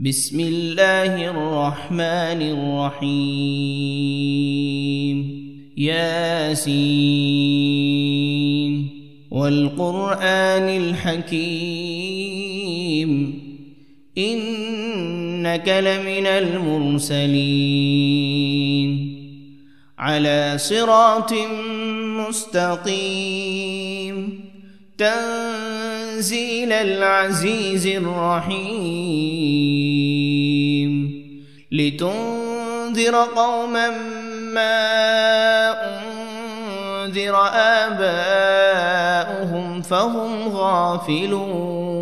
بسم الله الرحمن الرحيم ياسين والقرآن الحكيم إنك لمن المرسلين على صراط مستقيم تنزيل العزيز الرحيم لتنذر قوما ما أنذر آباؤهم فهم غافلون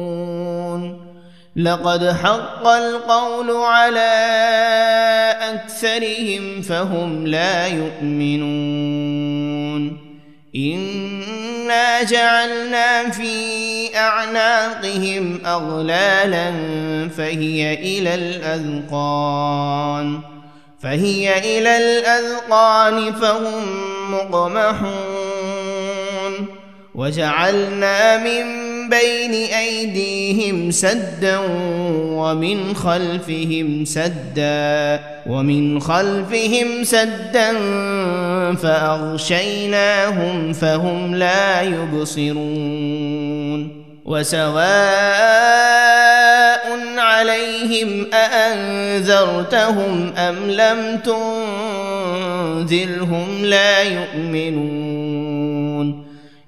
لقد حق القول على أكثرهم فهم لا يؤمنون إنا جعلنا في أعناقهم أغلالا فهي إلى الأذقان فهم مقمحون وجعلنا من بين أيديهم سدا ومن خلفهم سدا فأغشيناهم فهم لا يبصرون وسواء عليهم أأنذرتهم أم لم تنذرهم لا يؤمنون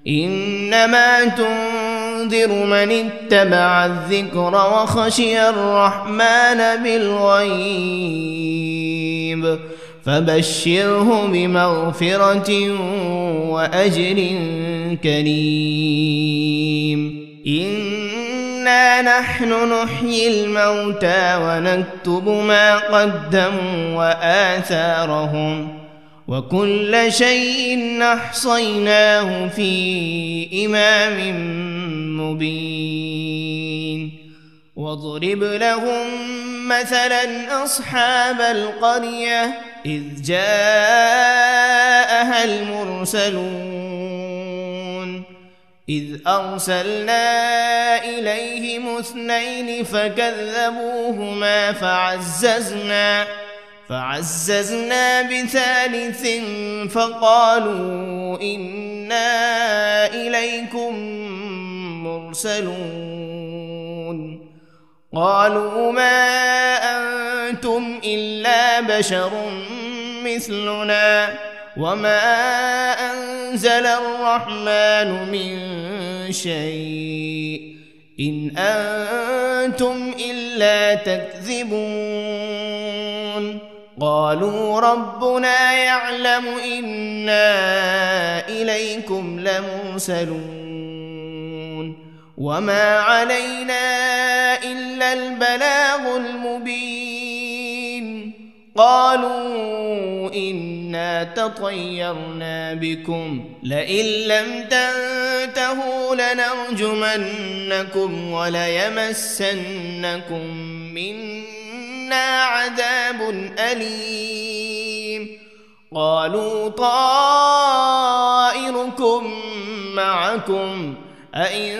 إنما تنذر من اتبع الذكر وخشي الرحمن بالغيب فبشره بمغفرة وأجر كريم إنا نحن نحيي الموتى ونكتب ما قدموا وآثارهم وكل شيء أحصيناه في إمام مبين واضرب لهم مثلا أصحاب القرية إذ جاءها المرسلون إذ أرسلنا إليهم 2 فكذبوهما فعززنا بثالث فقالوا إنا إليكم مرسلون قالوا ما أنتم إلا بشر مثلنا وما أنزل الرحمن من شيء إن أنتم إلا تكذبون قالوا ربنا يعلم إنا إليكم لمرسلون وما علينا إلا البلاغ المبين قالوا إنا تطيرنا بكم لئن لم تنتهوا لنرجمنكم وليمسنكم منا عذاب أليم قالوا طائركم معكم أئن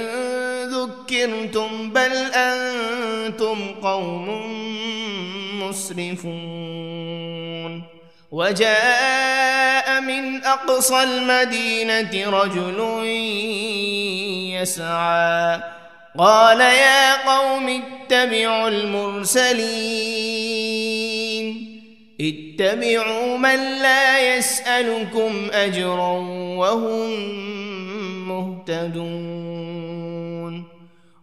ذكرتم بل أنتم قوم مسرفون وجاء من أقصى المدينة رجل يسعى قال يا قوم اتبعوا المرسلين اتبعوا من لا يسألكم أجرا وهم مهتدون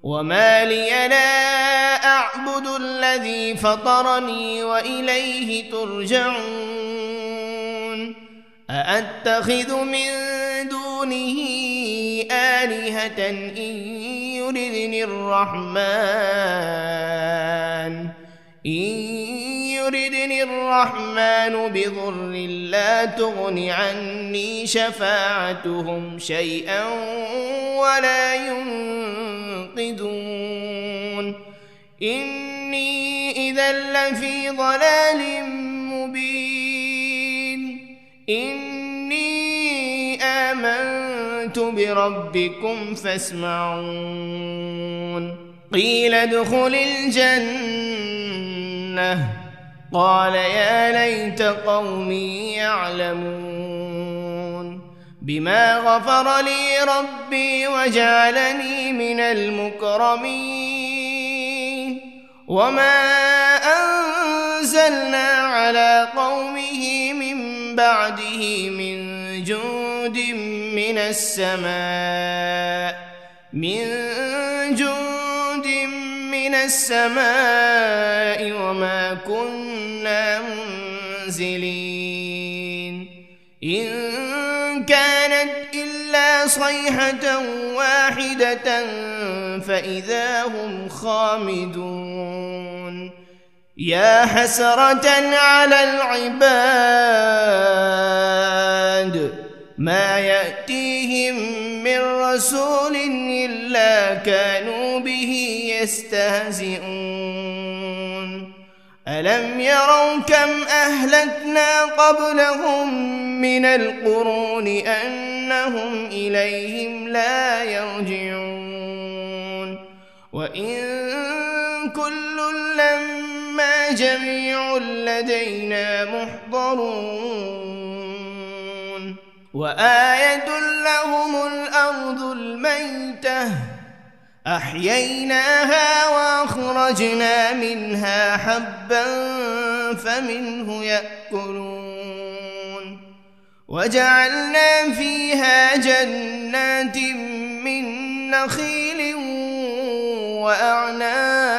وما لي لا أعبد الذي فطرني وإليه ترجعون أأتخذ من دونه آلهة إن يردني الرحمن بضر لا تغن عني شفاعتهم شيئا ولا ينقذون إني إذا لفي ضلال مبين إني آمنت بربكم فاسمعون قيل ادخل الجنة لأغوينه قال يا ليت قومي يعلمون بما غفر لي ربي وجعلني من المكرمين وما أنزلنا على قومه من بعده من جند من السماء وما كنا منزلين إن كانت إلا صيحة واحدة فإذا هم خامدون يا حسرة على العباد ما يأتيهم من رسول إلا كانوا به يستهزئون ألم يروا كم أهلكنا قبلهم من القرون أنهم إليهم لا يرجعون وإن كل لما جميع لدينا محضرون وآية لهم الأرض الميتة أحييناها وأخرجنا منها حبا فمنه يأكلون وجعلنا فيها جنات من نخيل وأعناب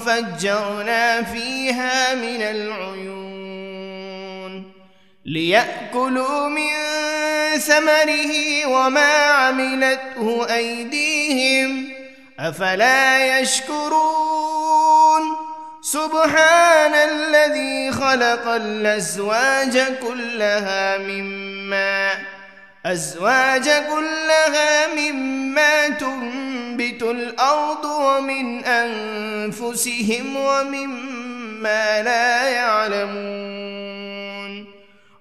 وفجرنا فيها من العيون ليأكلوا من ثمره وما عملته أيديهم أفلا يشكرون سبحان الذي خلق الأزواج كلها مما تنبت الأرض ومن أنفسهم ومما لا يعلمون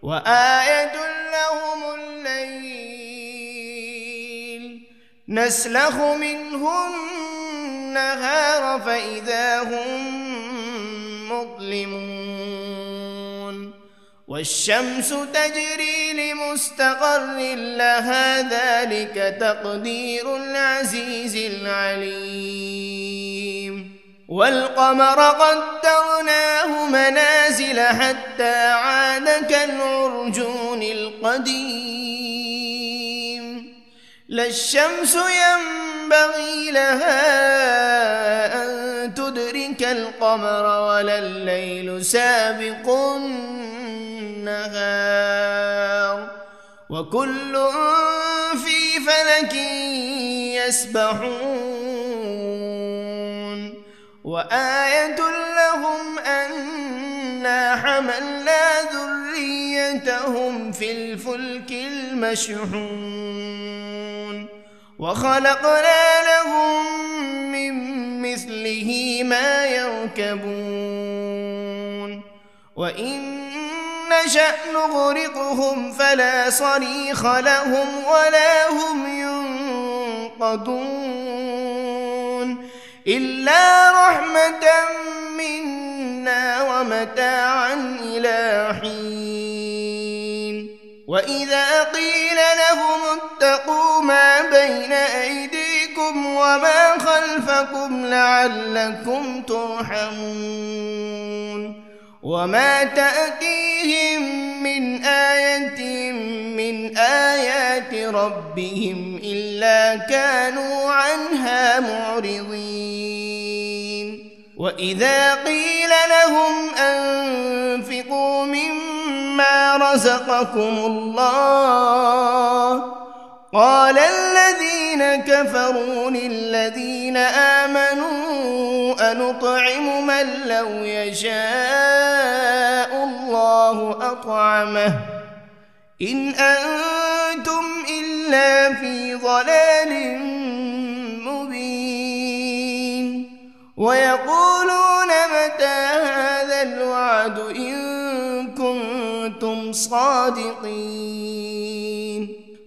وآية لهم الليل نسلخ منه النهار فإذا هم مظلمون والشمس تجري لمستقر لها ذلك تقدير العزيز العليم والقمر قدرناه منازل حتى عاد كالعرجون القديم لا الشمس ينبغي لها أن تدرك القمر ولا الليل سابق النهار وكل في فلك يسبحون وآية لهم أنا حملنا ذريتهم في الفلك المشحون وخلقنا لهم من مثله ما يركبون وإن نشأ نغرقهم فلا صريخ لهم ولا هم ينقذون إلا رحمة منا ومتاعا إلى حين وإذا قيل لهم اتقوا ما بين أيديكم وما خلفكم لعلكم ترحمون وما تأتيهم من آية من آيات ربهم إلا كانوا عنها معرضين وإذا قيل لهم أنفقوا مما رزقكم الله قال الذين كفروا للذين آمنوا أنطعم من لو يشاء الله أطعمه إن أنتم إلا في ضلال مبين ويقولون متى هذا الوعد إن كنتم صادقين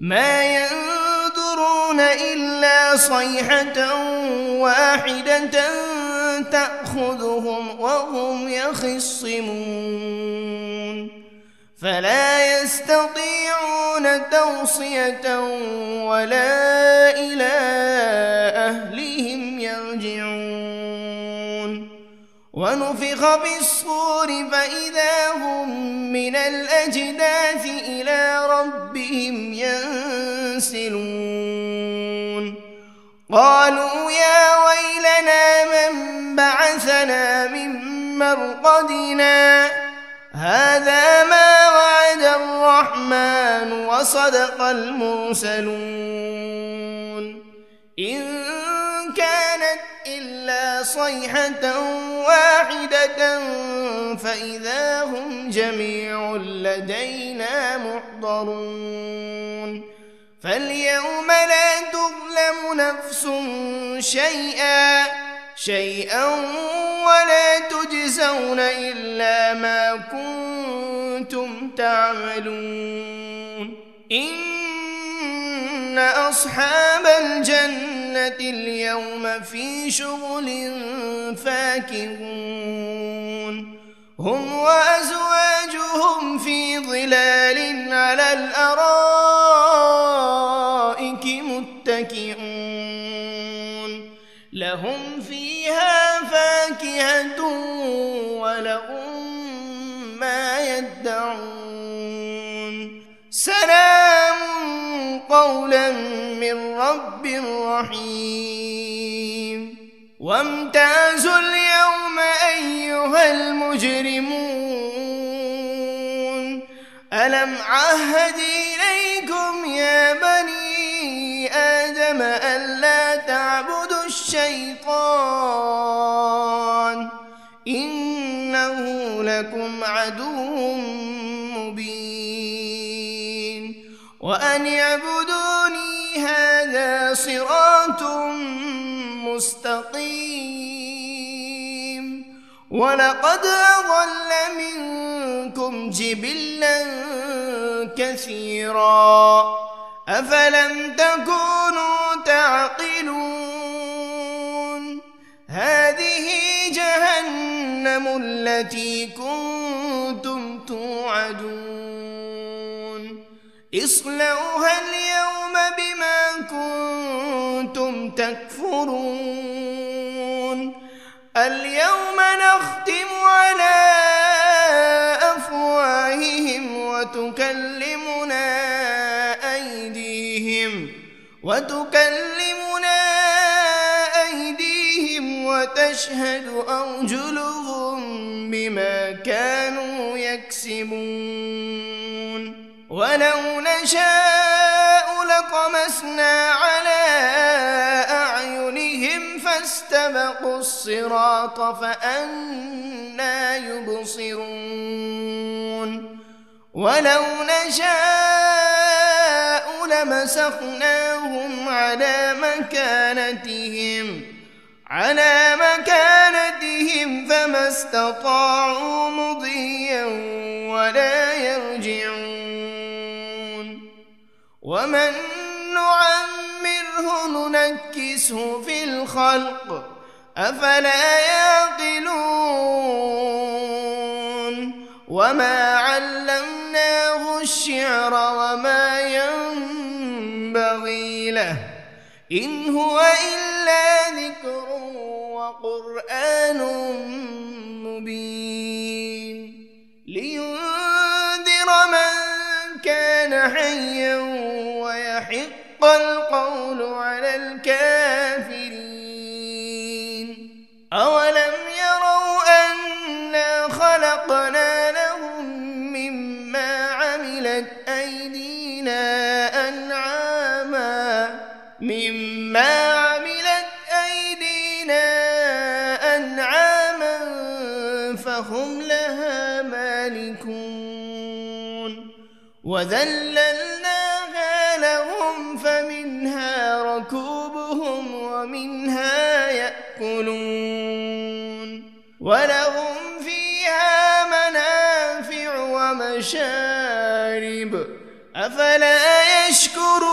ما ينظرون إلا صيحة واحدة تأخذهم وهم يخصمون فلا يستطيعون توصية ولا إلى أهلهم يرجعون ونفخ بالصور فإذا هم من الأجداث إلى ربهم ينسلون قالوا يا ويلنا من بعثنا من مرقدنا هذا ما وعد الرحمن وصدق المرسلون إن كانت إلا صيحة واحدة فإذا هم جميع لدينا محضرون فاليوم لا تظلم نفس شيئا ولا تجزون إلا ما كنتم تعملون إن أصحاب الجنة اليوم في شغل فاكهون هم وأزواجهم في ظلال على الأرائك متكئون لهم فيها فاكهة ولهم ما يدعون سلام قولا من رب رحيم وامتازوا اليوم أيها المجرمون ألم عهد إليكم يا بني آدم ألا تعبدوا الشيطان إنه لكم عدو مبين وأن اعبدوني هذا صراط مستقيم ولقد أضل منكم جبلا كثيرا أفلم تكونوا تعقلون هذه جهنم التي كنتم توعدون اصلوها اليوم بما كنتم تكفرون اليوم نختم على أفواههم وتكلمنا أيديهم وتشهد أرجلهم بما كانوا يكسبون ولو نشاء لطمسنا على أعينهم فاستبقوا الصراط فأنى يبصرون ولو نشاء لمسخناهم على مكانتهم فما استطاعوا مضيا ولا يرجعون ومن نعمره ننكسه في الخلق أفلا يعقلون وما علمناه الشعر وما ينبغي له إن هو إلا ذكر وقرآن مبين لينذر من كان حيا ويحق القول على الكافرين أولم يروا أنا خلقنا لهم مما عملت أيدينا أنعاما فهم لها مالكون وذللناها لهم فمنها ركوبهم ومنها يأكلون ولهم فيها منافع ومشارب أفلا يشكرون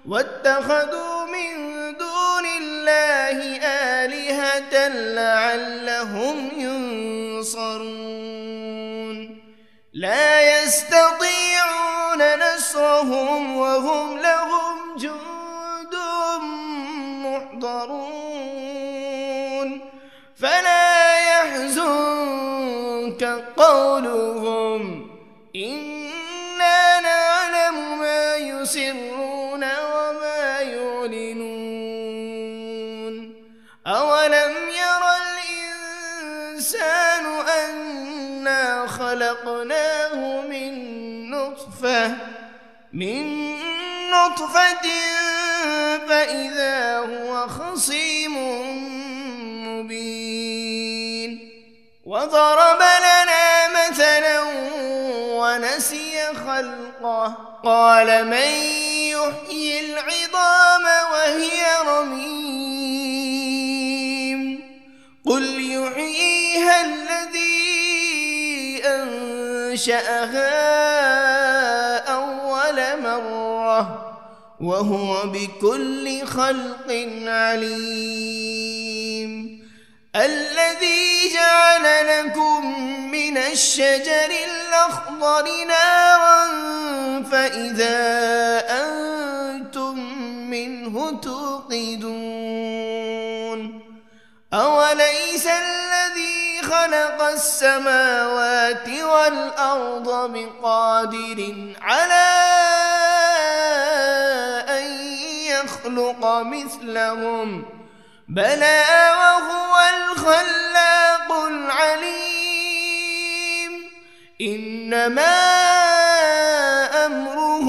واتخذوا من دون الله آلهة لعلهم ينصرون لا يستطيعون نصرهم وهم لهم جند محضرون فلا يحزنك قولهم إنا نعلم ما يسرون وما يعلنون أولم ير الإنسان أنا خلقناه من نطفة فإذا هو خصيم مبين وضرب لنا مثلا ونسي خلقه قال من يحيي العظام وهي رميم قل يحييها الذي أنشأها أول مرة وهو بكل خلق عليم الذي جعل لكم من الشجر الأخضر نارا فإذا أنتم منه توقدون أوليس الذي خلق السماوات والأرض بقادر على أن يخلق مثلهم بلى وهو الخلاق العليم إنما أمره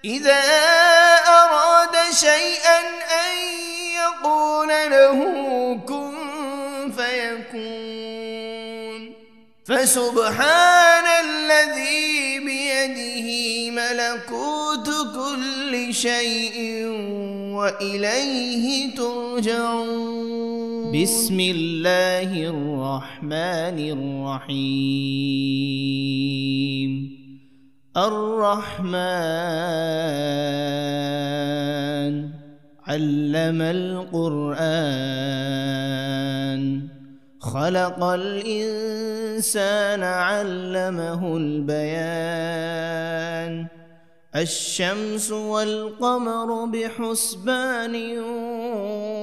إذا أراد شيئا أن يقول له كن فيكون فسبحان الذي بيده ملكوت كل شيء وإليه ترجعون بسم الله الرحمن الرحيم الرحمن علم القرآن خلق الإنسان علمه البيان الشمس والقمر بحسبان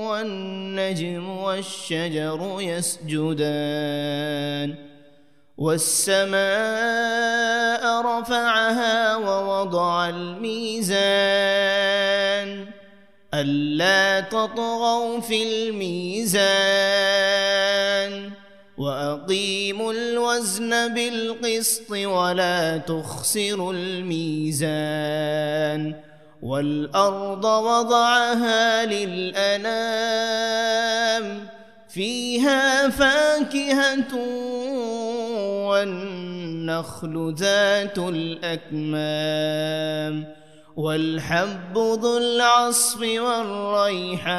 والنجم والشجر يسجدان والسماء رفعها ووضع الميزان ألا تطغوا في الميزان وأقيموا الوزن بالقسط ولا تخسروا الميزان والأرض وضعها للأنام فيها فاكهة والنخل ذات الأكمام والحب ذو العصف والريحان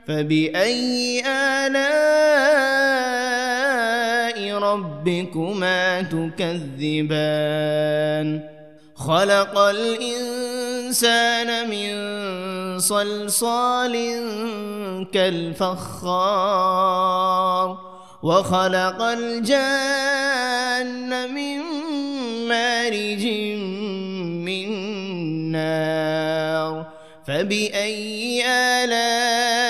فبأي آلاء ربكما تكذبان خلق الإنسان من صلصال كالفخار وخلق الجان من مارج من نار فبأي آلاء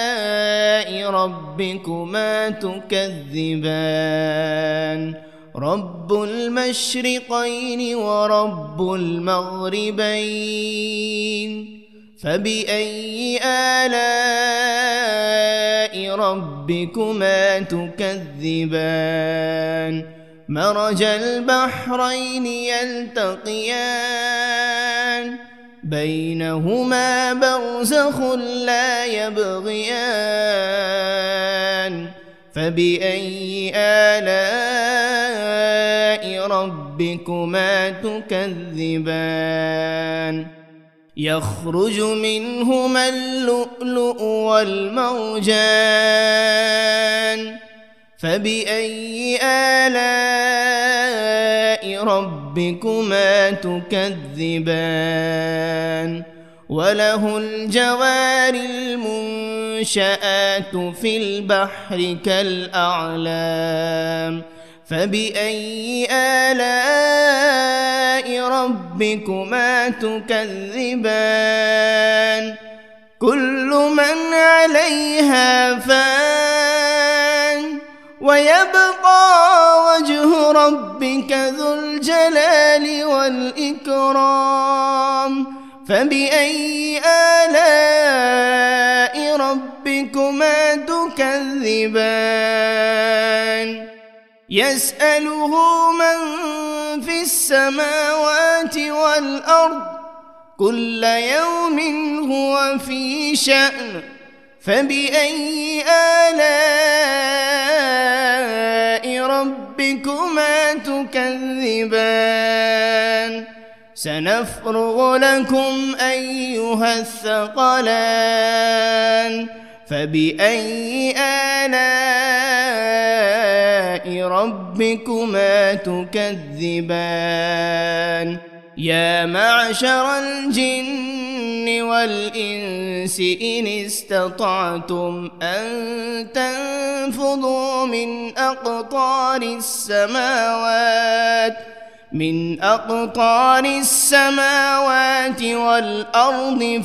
ربكما تكذبان رب المشرقين ورب المغربين فبأي آلاء ربكما تكذبان مرج البحرين يلتقيان بينهما برزخ لا يبغيان فبأي آلاء ربكما تكذبان يخرج منهما اللؤلؤ والمرجان فبأي آلاء ربكما تكذبان وله الجوار المنشآت في البحر كالأعلام فبأي آلاء ربكما تكذبان كل من عليها فان ويبقى وجه ربك ذو الجلال والإكرام فبأي آلاء ربكما تكذبان يسأله من في السماوات والأرض كل يوم هو في شأن فبأي آلاء ربكما تكذبان سنفرغ لكم أيها الثقلان فبأي آلاء ربكما تكذبان يا معشر الجن والإنس إن استطعتم أن تنفذوا من أقطار السماوات والأرض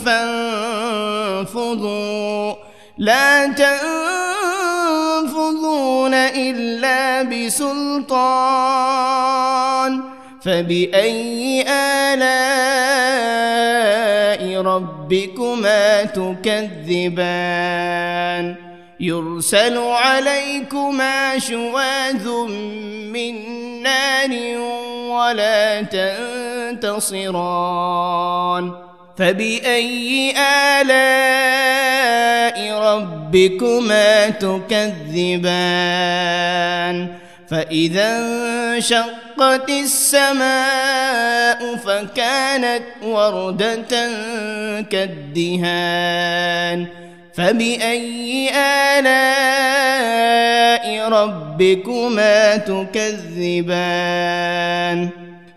فانفذوا لا تنفذون إلا بسلطان فبأي آلاء ربكما تكذبان يرسل عليكما شواذ من نار ولا تنتصران فبأي آلاء ربكما تكذبان فإذا انشقت السماء فكانت وردة كالدهان فبأي آلاء ربكما تكذبان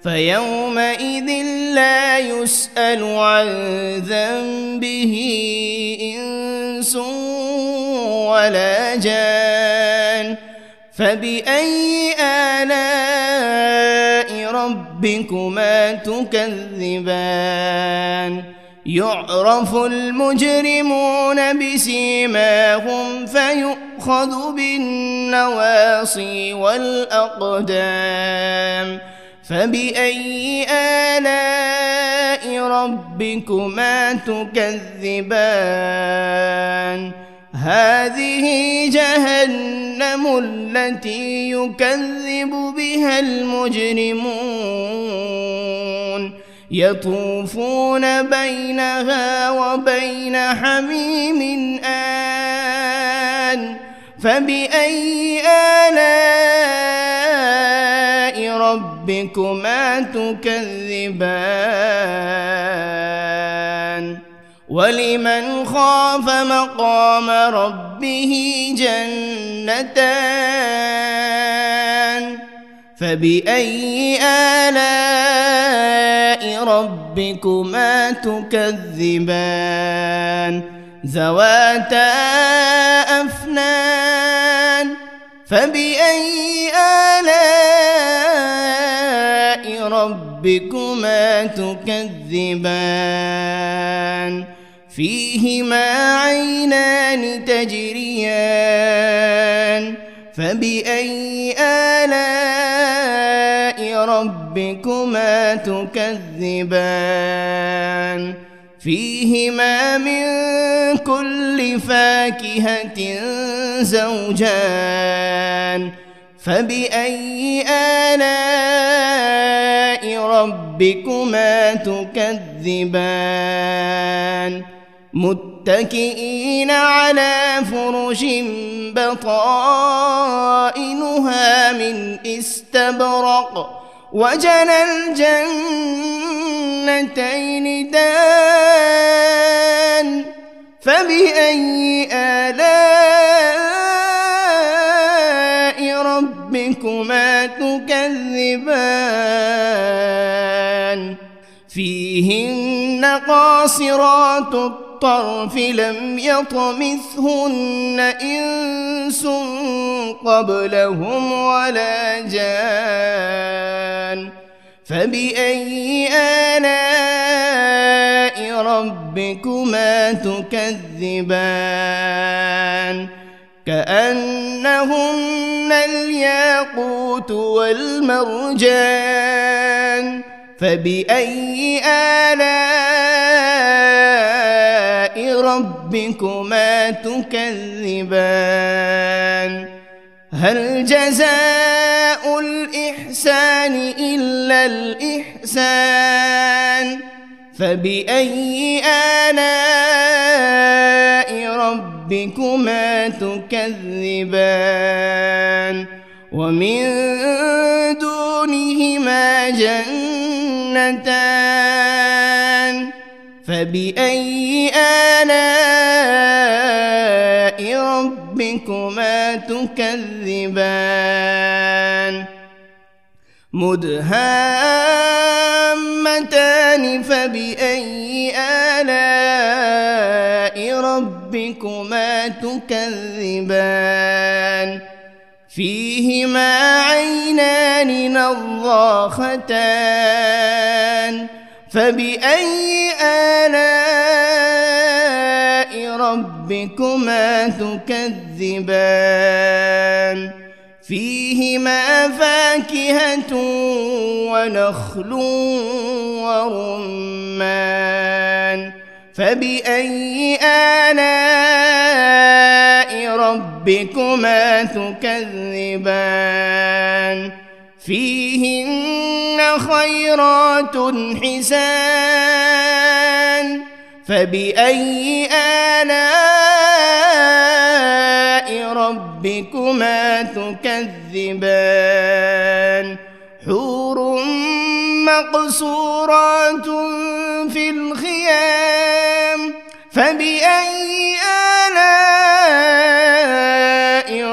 فيومئذ لا يسأل عن ذنبه إنس ولا جان فبأي آلاء ربكما تكذبان يعرف المجرمون بسيماهم فيؤخذ بالنواصي والأقدام فبأي آلاء ربكما تكذبان هذه جهنم التي يكذب بها المجرمون يطوفون بينها وبين حميم آن فبأي آلاء ربكما تكذبان ولمن خاف مقام ربه جنتان فبأي آلاء ربكما تكذبان ذواتا أفنان فبأي آلاء ربكما تكذبان فيهما عينان تجريان فبأي آلاء ربكما تكذبان فيهما من كل فاكهة زوجان فبأي آلاء ربكما تكذبان متكئين على فرش بطائنها من استبرق وجنى الجنتين دان فبأي آلاء ربكما تكذبان تكذبان فيهن قاصرات الطرف لم يطمثهن إنس قبلهم ولا جان فبأي آلاء ربكما تكذبان كأنهن الياقوت والمرجان فبأي آلاء ربكما تكذبان هل جزاء الإحسان إلا الإحسان فبأي آلاء ربكما تكذبان ومن دونهما جنتان فبأي آلاء ربكما تكذبان مدهامتان فبأي آلاء ربكما تكذبان فيهما عينان نضاختان فبأي آلاء ربكما تكذبان فيهما فاكهة ونخل ورمان فبأي آلاء ربكما تكذبان فيهن خيرات حسان فبأي آلاء ربكما تكذبان حور مقصورات في الخيام فبأي آلاء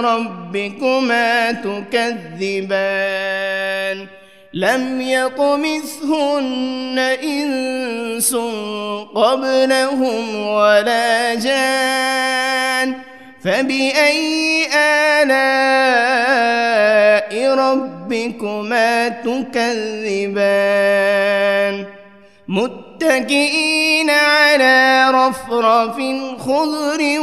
ربكما تكذبان لم يطمثهن إنس قبلهم ولا جان فبأي آلاء ربكما تكذبان متكئين على رفرف خضر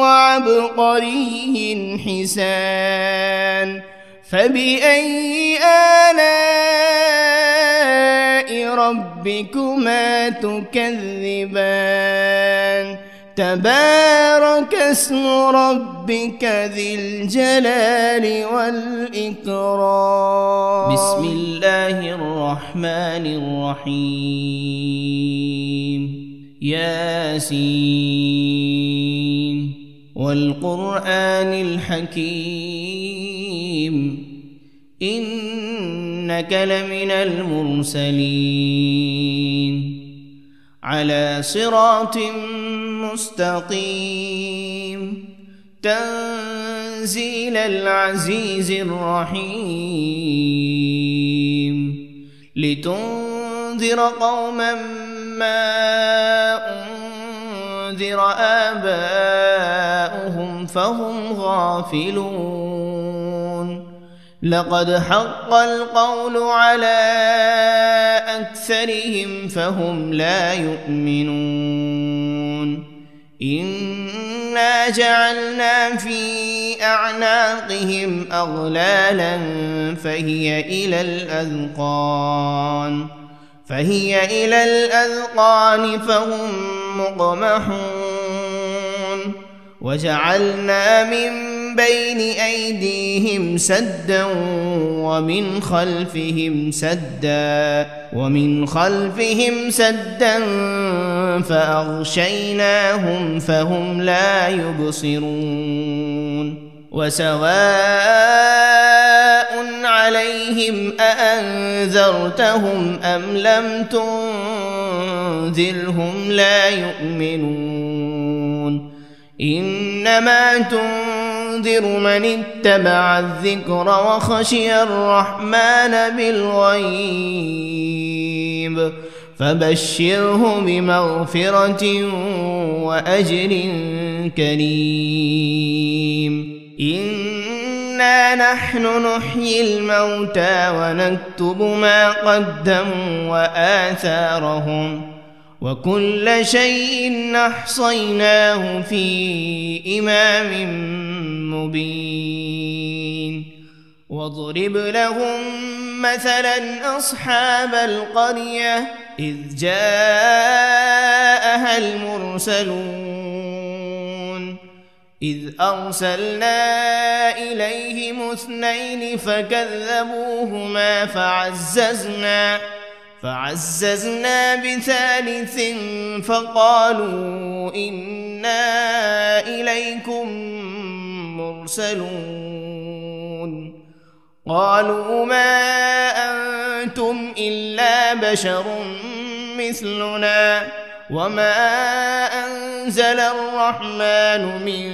وعبقري حسان فبأي آلاء ربكما تكذبان تبارك اسم ربك ذي الجلال والإكرام بسم الله الرحمن الرحيم ياسين والقرآن الحكيم إنك لمن المرسلين على صراط مستقيم تنزيل العزيز الرحيم لتنذر قوما ما أنذر آباؤهم فهم غافلون لقد حق القول على أكثرهم فهم لا يؤمنون إنا جعلنا في أعناقهم أغلالا فهي إلى الأذقان فهم مقمحون وجعلنا من بين أيديهم سدا ومن خلفهم سدا فأغشيناهم فهم لا يبصرون وسواء عليهم أأنذرتهم أم لم تنذرهم لا يؤمنون إنما تنذر تنذر من اتبع الذكر وخشي الرحمن بالغيب فبشره بمغفرة وأجر كريم إنا نحن نحيي الموتى ونكتب ما قدموا وآثارهم وكل شيء أحصيناه في إمام مبين واضرب لهم مثلا أصحاب القرية إذ جاءها المرسلون إذ أرسلنا إليهم 2 فكذبوهما فعززنا ب3 فقالوا إنا إليكم مرسلون قالوا ما أنتم إلا بشر مثلنا وما أنزل الرحمن من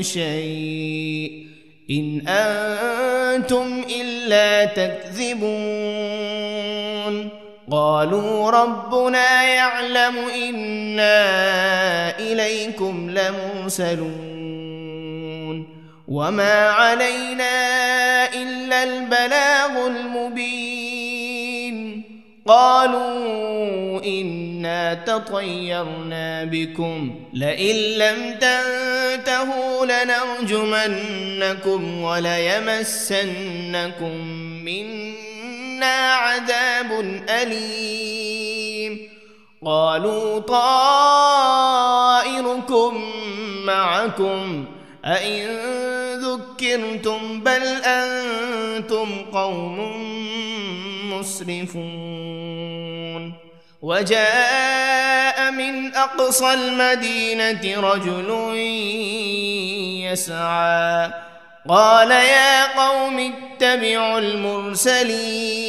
شيء إن أنتم إلا تكذبون قالوا ربنا يعلم إنا إليكم لمرسلون وما علينا إلا البلاغ المبين قالوا إنا تطيرنا بكم لئن لم تنتهوا لنرجمنكم وليمسنكم منا عذاب أليم قالوا طائركم معكم أئن ذكرتم بل أنتم قوم مسرفون وجاء من أقصى المدينة رجل يسعى قال يا قوم اتبعوا المرسلين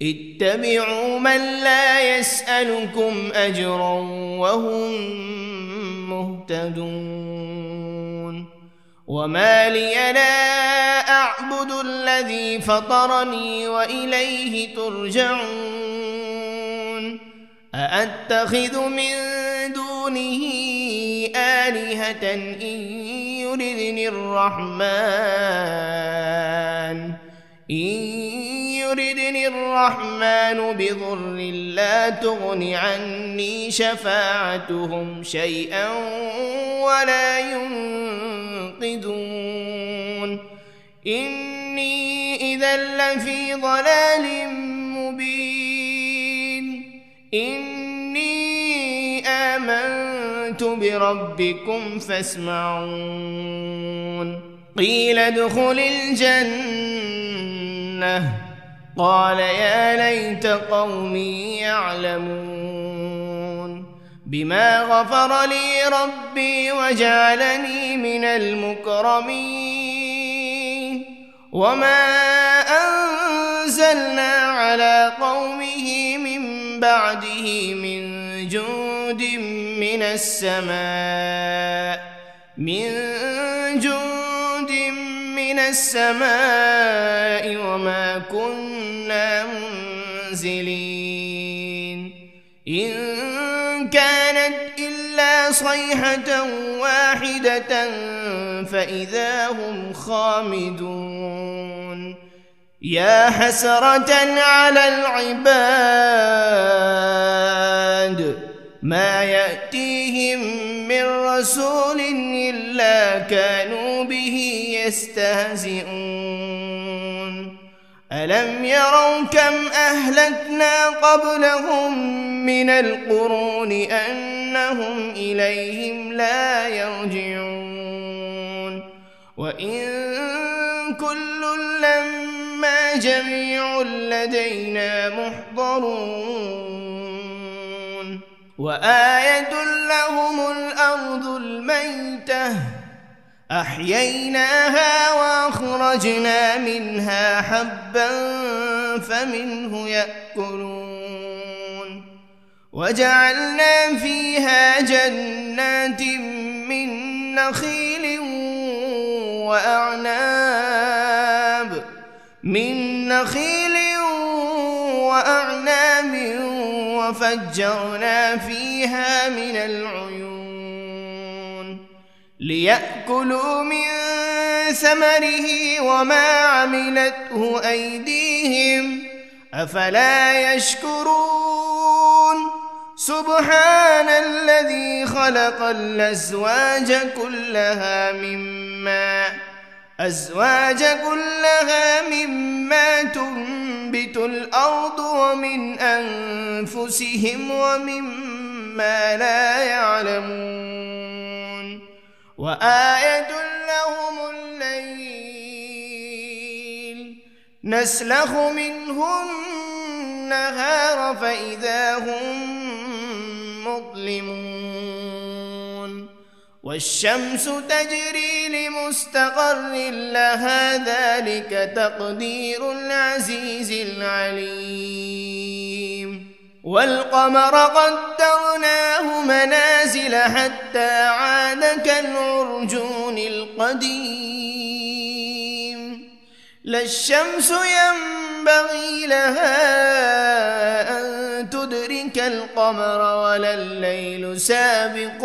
اتبعوا من لا يسألكم أجرا وهم مهتدون وما لي لا أعبد الذي فطرني وإليه ترجعون أأتخذ من دونه آلهة إن يردني الرحمن بضر لا تغن عني شفاعتهم شيئا ولا ينقذون إني إذا لفي ضلال مبين إني آمنت بربكم فاسمعون قيل ادخل الجنة قال يا ليت قومي يعلمون بما غفر لي ربي وجعلني من المكرمين وما أنزلنا على قومه من بعده من جند من السماء وما كنا منزلين إن كانت إلا صيحة واحدة فإذا هم خامدون يا حسرة على العباد ما يأتيهم من رسول إلا كانوا به يستهزئون ألم يروا كم أهلكنا قبلهم من القرون أنهم إليهم لا يرجعون وإن كل لما جميع لدينا محضرون وآية لهم الأرض الميتة أحييناها وأخرجنا منها حبا فمنه يأكلون وجعلنا فيها جنات من نخيل وأعناب من نخيل وأعناب وفجرنا فيها من العيون ليأكلوا من ثمره وما عملته أيديهم أفلا يشكرون سبحان الذي خلق الأزواج كلها مما تنبت الأرض ومن أنفسهم ومما لا يعلمون وآية لهم الليل نسلخ منه النهار فإذا هم مظلمون والشمس تجري لمستقر لها ذلك تقدير العزيز العليم والقمر قدرناه منازل حتى عاد كالعرجون القديم لا الشمس ينبغي لها أن تدرك القمر ولا الليل سابق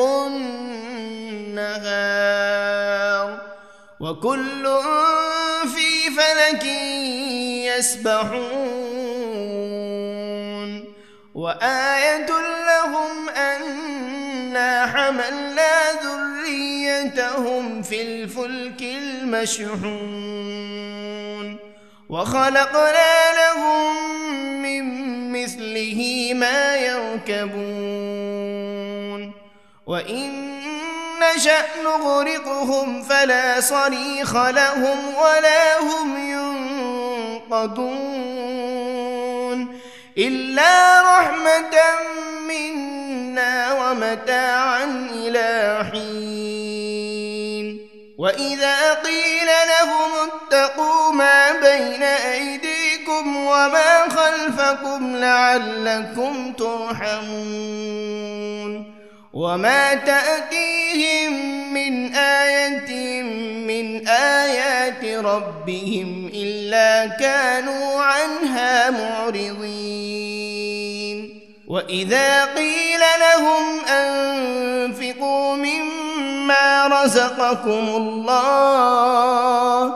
النهار وكل في فلك يسبحون وآية لهم أنا حملنا ذريتهم في الفلك المشحون وخلقنا لهم من مثله ما يركبون وإن نشأ نغرقهم فلا صريخ لهم ولا هم ينقذون إلا رحمة منا ومتاعا إلى حين وإذا قيل لهم اتقوا ما بين أيديكم وما خلفكم لعلكم ترحمون وما تأتيهم من آية من آيات ربهم إلا كانوا عنها معرضين وإذا قيل لهم أنفقوا مما رزقكم الله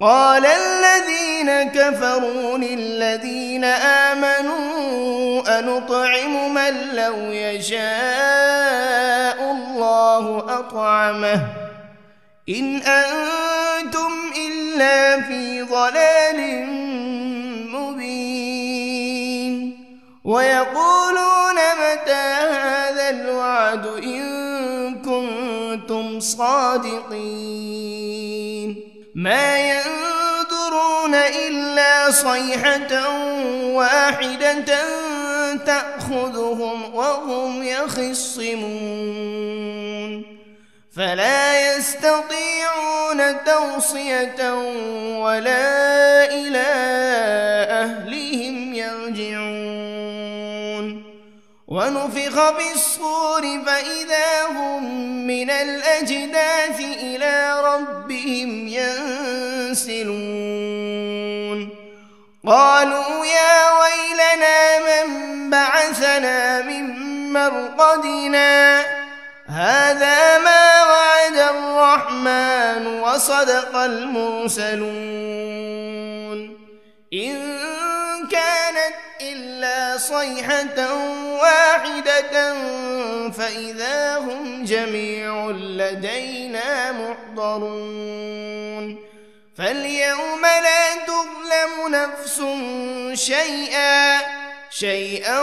قال الذين كفروا للذين آمنوا أنطعم من لو يشاء الله أطعمه إن أنتم إلا في ضلال مبين ويقولون متى هذا الوعد إن كنتم صادقين ما ينظرون إلا صيحة واحدة تأخذهم وهم يخصمون فلا يستطيعون توصية ولا إلى أهلهم يرجعون ونفخ بالصور فإذا هم من الأجداث إلى ربهم ينسلون قالوا يا ويلنا من بعثنا من مرقدنا هذا ما وعد الرحمن وصدق المرسلون إن كانت إلا صيحة واحدة فإذا هم جميع لدينا محضرون فاليوم لا تظلم نفس شيئا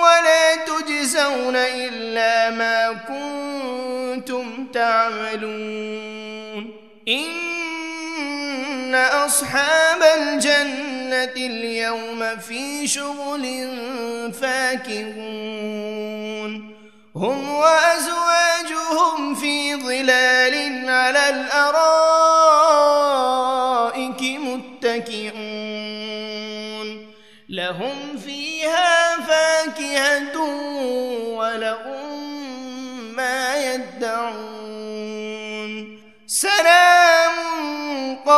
ولا تجزون إلا ما كنتم تعملون إن أصحاب الجنة اليوم في شغل فاكهون هم وأزواجهم في ظلال على الأرائك متكئون لهم فيها فاكهة ولهم ما يدعون سلام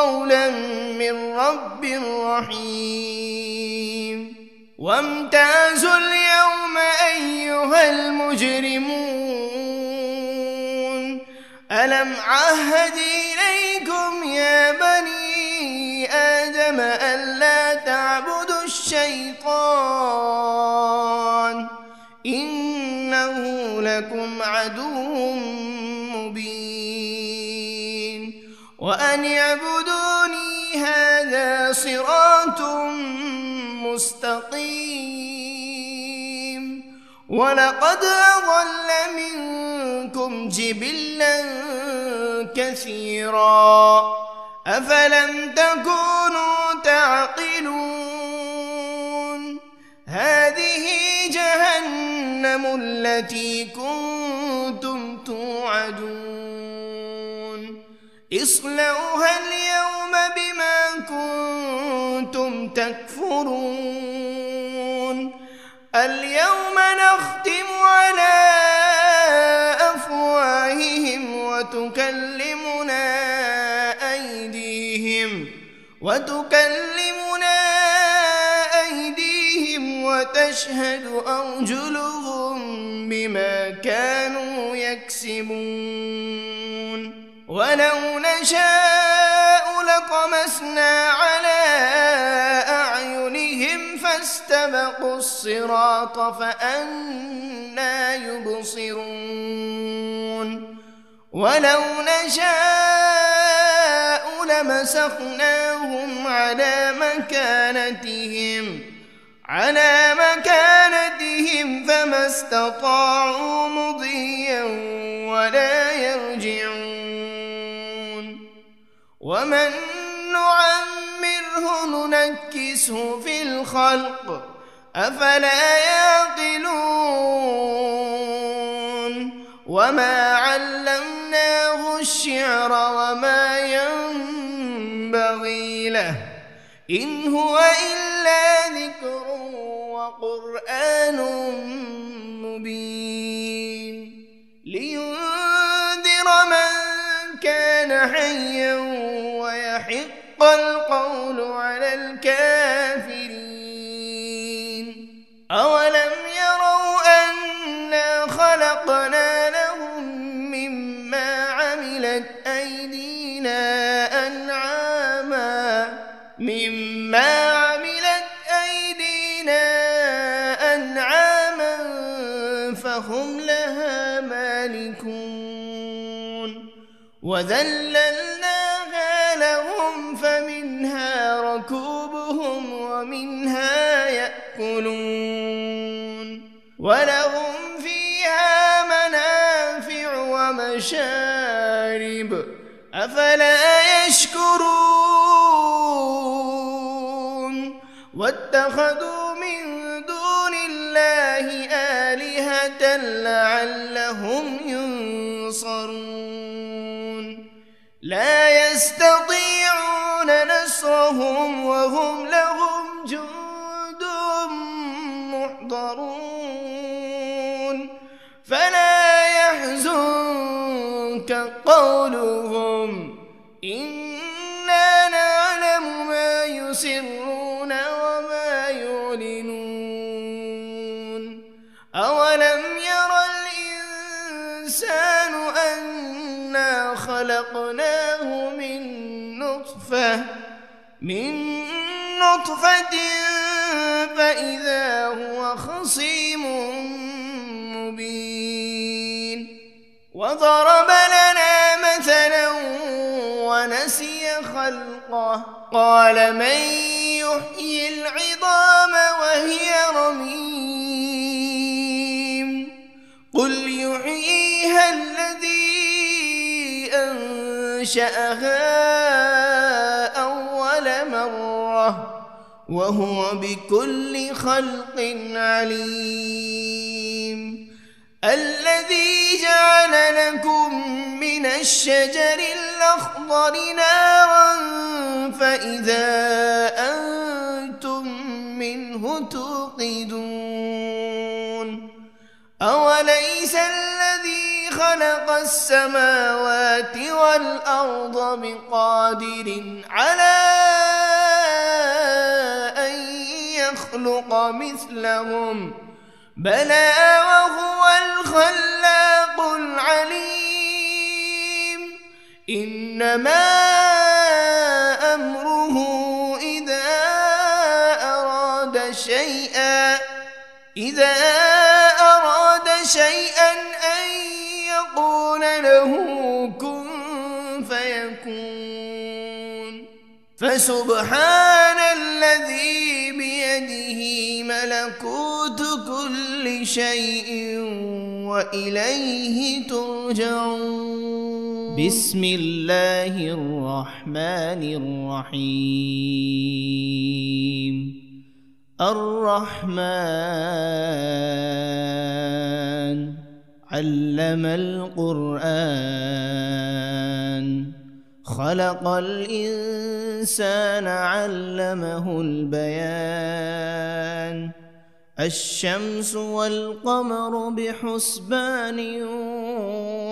قولا من رب رحيم وامتازوا اليوم أيها المجرمون ألم عهد إليكم يا بني آدم ألا تعبدوا الشيطان إنه لكم عدو مبين وأن اعبدوني هذا صراط مستقيم ولقد أضل منكم جبلا كثيرا أفلم تكونوا تعقلون هذه جهنم التي كنتم توعدون اصلوها اليوم بما كنتم تكفرون اليوم نختم على أفواههم وتكلمنا أيديهم وتشهد أرجلهم بما كانوا يكسبون ولو نشاء لطمسنا على أعينهم فاستبقوا الصراط فأنى يبصرون ولو نشاء لمسخناهم على مكانتهم فما استطاعوا مضيا ولا يرجعون ومن نعمره ننكسه في الخلق أفلا يعقلون وما علمناه الشعر وما ينبغي له إن هو إلا ذكر وقرآن مبين لينذر من كان حيا ويحق القول على الكافرين أولم يروا أنا خلقنا لهم مما عملت أيدينا أنعاما فهم لها مالكون وذللناها لهم فمنها ركوبهم ومنها يأكلون ولهم فيها منافع ومشارب أفلا يشكرون واتخذوا من دون الله آلهة لعلهم ينصرون لا يستطيعون نصرهم وهم لهم جند محضرون فلا يحزنك قولهم إنا نعلم ما يسرون وما يعلنون أولم ير الإنسان أنا خلقناه من نطفة فإذا هو خصيم مبين وضرب لنا مثلا ونسي خلقه قال من يحيي العظام وهي رميم قل يحييها الذي أنشأها أول مرة وهو بكل خلق عليم الذي جعل لكم من الشجر الأخضر نارا فإذا أنتم منه توقدون أوليس الذي خلق السماوات والأرض بقادر على أن يخلق مثلهم بلى وهو الخلاق العليم إنما أمره إذا أراد شيئا أن يقول له كن فيكون فسبحان الذي بيده ملكوت كل شيء وإليه ترجعون بسم الله الرحمن الرحيم الرحمن علم القرآن خلق الإنسان علمه البيان الشمس والقمر بحسبان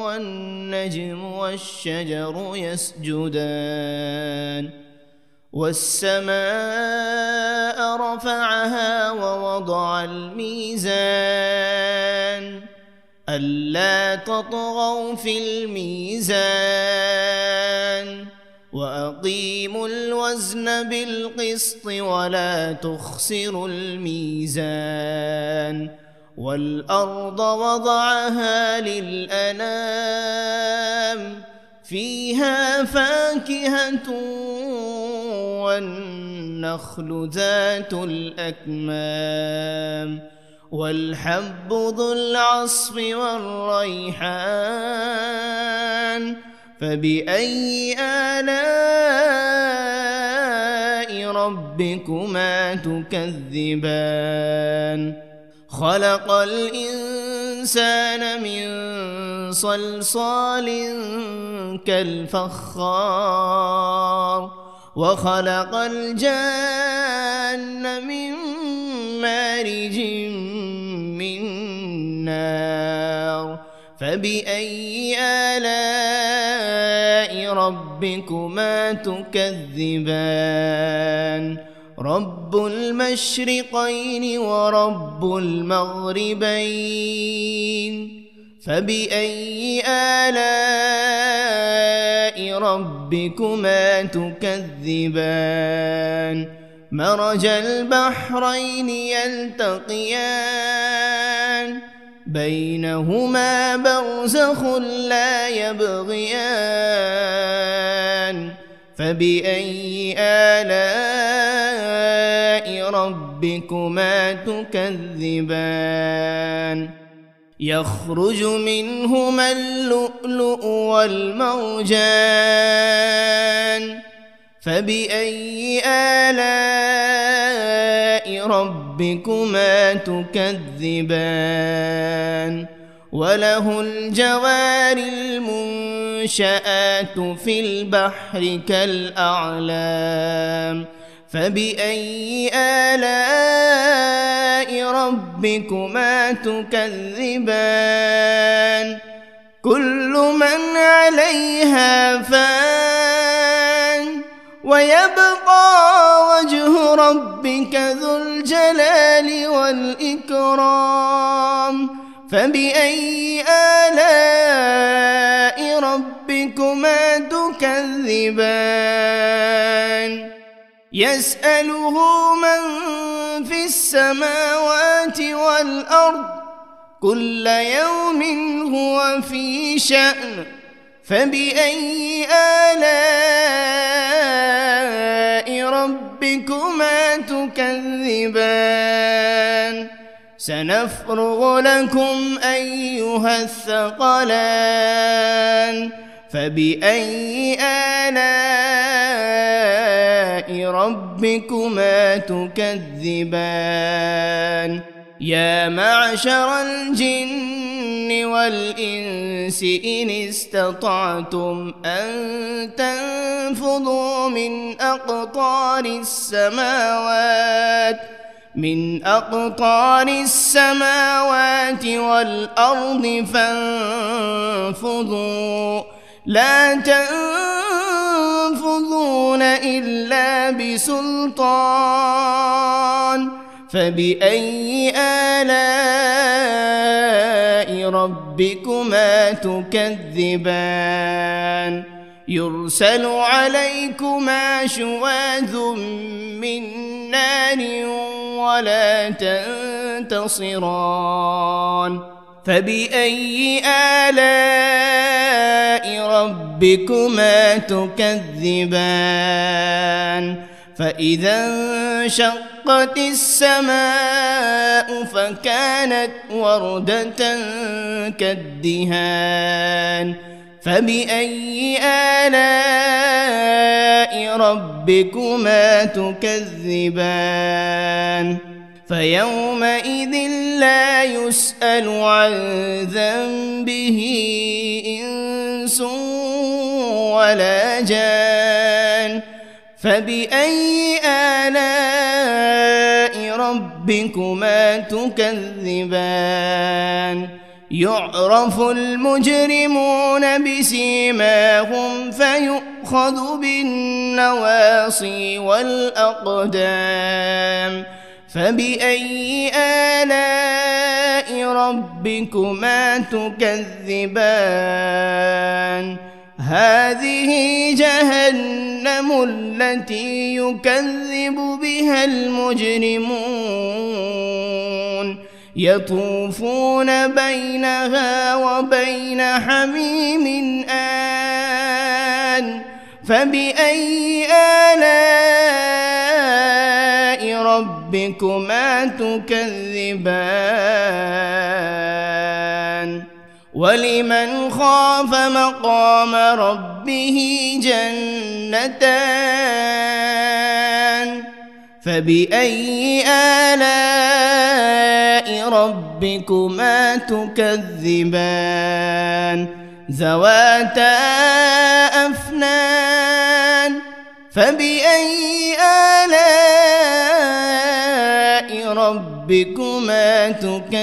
والنجم والشجر يسجدان والسماء رفعها ووضع الميزان ألا تطغوا في الميزان وأقيموا الوزن بالقسط ولا تخسروا الميزان والأرض وضعها للأنام فيها فاكهة والنخل ذات الأكمام والحب ذو العصف والريحان فبأي آلاء ربكما تكذبان خلق الإنسان من صلصال كالفخار وخلق الجان من مارج من نار فبأي آلاء ربكما تكذبان رب المشرقين ورب المغربين فبأي آلاء ربكما تكذبان مرج البحرين يلتقيان بينهما برزخ لا يبغيان فبأي آلاء ربكما تكذبان يخرج منهما اللؤلؤ والمرجان فبأي آلاء ربكما تكذبان وله الجوار المنشآت في البحر كالأعلام فبأي آلاء ربكما تكذبان كل من عليها فان ويبقى وجه ربك ذو الجلال والإكرام فبأي آلاء ربكما تكذبان يسأله من في السماوات والأرض كل يوم هو في شأن فبأي آلاء ربكما تكذبان سنفرغ لكم أيها الثقلان فبأي آلاء ربكما تكذبان يا معشر الجن والإنس إن استطعتم أن تنفذوا من أقطار السماوات من أقطار السماوات والأرض فانفضوا لا تنفذون إلا بسلطان فبأي آلاء ربكما تكذبان يرسل عليكما شواذ من نار ولا تنتصران فبأي آلاء ربكما تكذبان فإذا انشقت السماء فكانت وردة كالدهان فبأي آلاء ربكما تكذبان فيومئذ لا يسأل عن ذنبه إنس ولا جان فبأي آلاء ربكما تكذبان يعرف المجرمون بسيماهم فيؤخذ بالنواصي والأقدام فبأي آلاء ربكما تكذبان هذه جهنم التي يكذب بها المجرمون يطوفون بينها وبين حميم آن فبأي آلاء ربكما تكذبان ولمن خاف مقام ربه جنتان فبأي آلاء ربكما تكذبان ذواتا أفنان فبأي آلاء ربكما تكذبان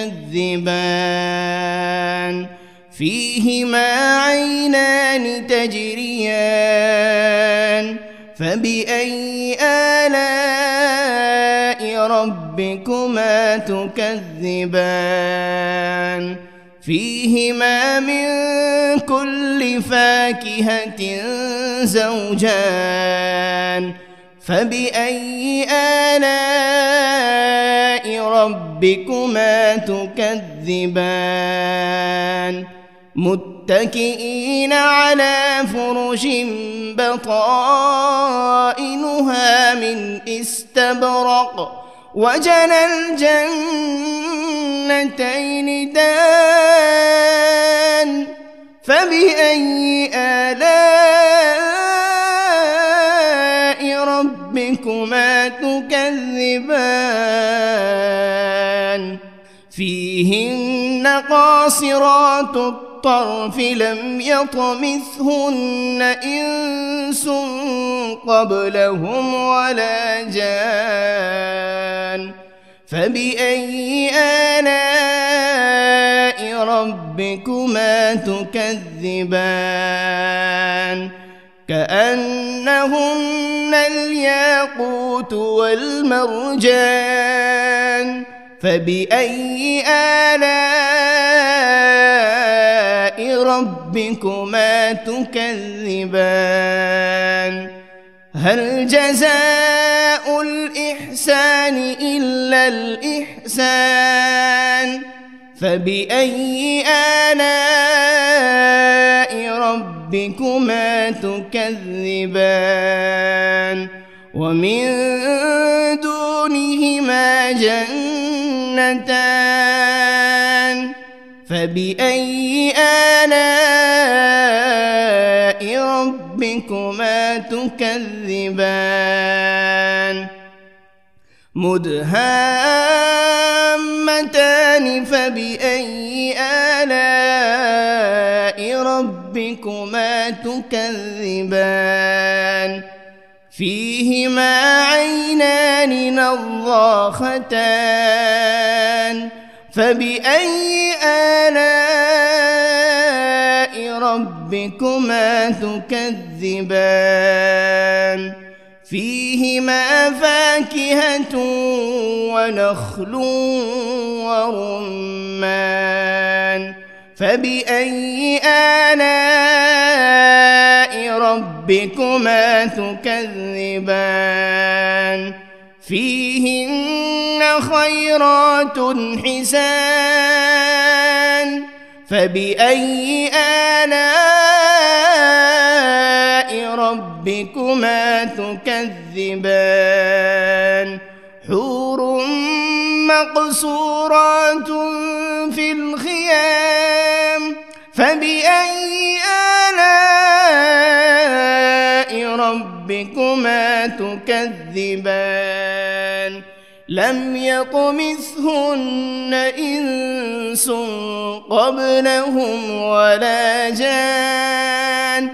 فيهما عينان تجريان فبأي آلاء ربكما تكذبان فيهما من كل فاكهة زوجان فبأي آلاء ربكما تكذبان متكئين على فرش بطائنها من استبرق وجنى الجنتين دان فبأي آلاء ربكما تكذبان فيهن قاصرات الطرف لم يطمثهن إنس قبلهم ولا جان فبأي آلاء ربكما تكذبان كأنهن الياقوت والمرجان فبأي آلاء ربكما تكذبان هل جزاء الإحسان إلا الإحسان فبأي آلاء ربكما تكذبان ومن دونهما جنتان فبأي آلاء ربكما تكذبان مدهامتان فبأي آلاء ربكما تكذبان فيهما عينان نضاختان فبأي آلاء ربكما تكذبان فيهما فاكهة ونخل ورمان فبأي آلاء ربكما تكذبان فيهن خيرات حسان فبأي آلاء ربكما تكذبان حور مقصورات في الخيام فبأي آلاء ربكما تكذبان لم يطمثهن إنس قبلهم ولا جان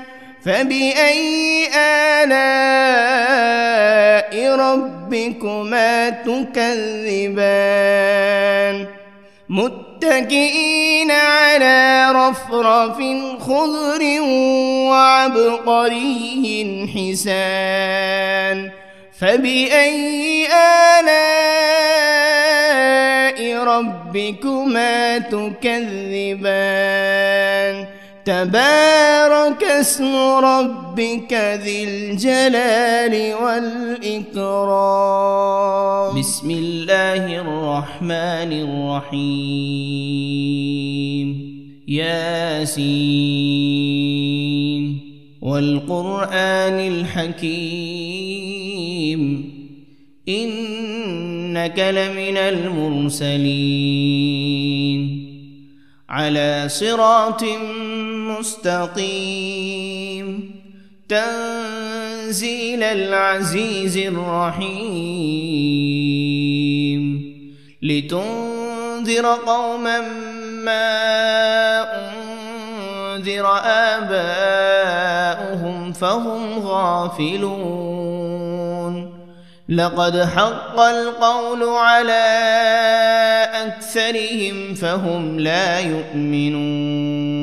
فبأي آلاء ربكما تكذبان متكئين على رفرف خضر وعبقري حسان فبأي آلاء ربكما تكذبان تبارك اسم ربك ذي الجلال والإكرام بسم الله الرحمن الرحيم ياسين والقرآن الحكيم إنك لمن المرسلين على صراط مستقيم تنزيل العزيز الرحيم لتنذر قوما ما أنذر آباؤهم فهم غافلون لقد حق القول على أكثرهم فهم لا يؤمنون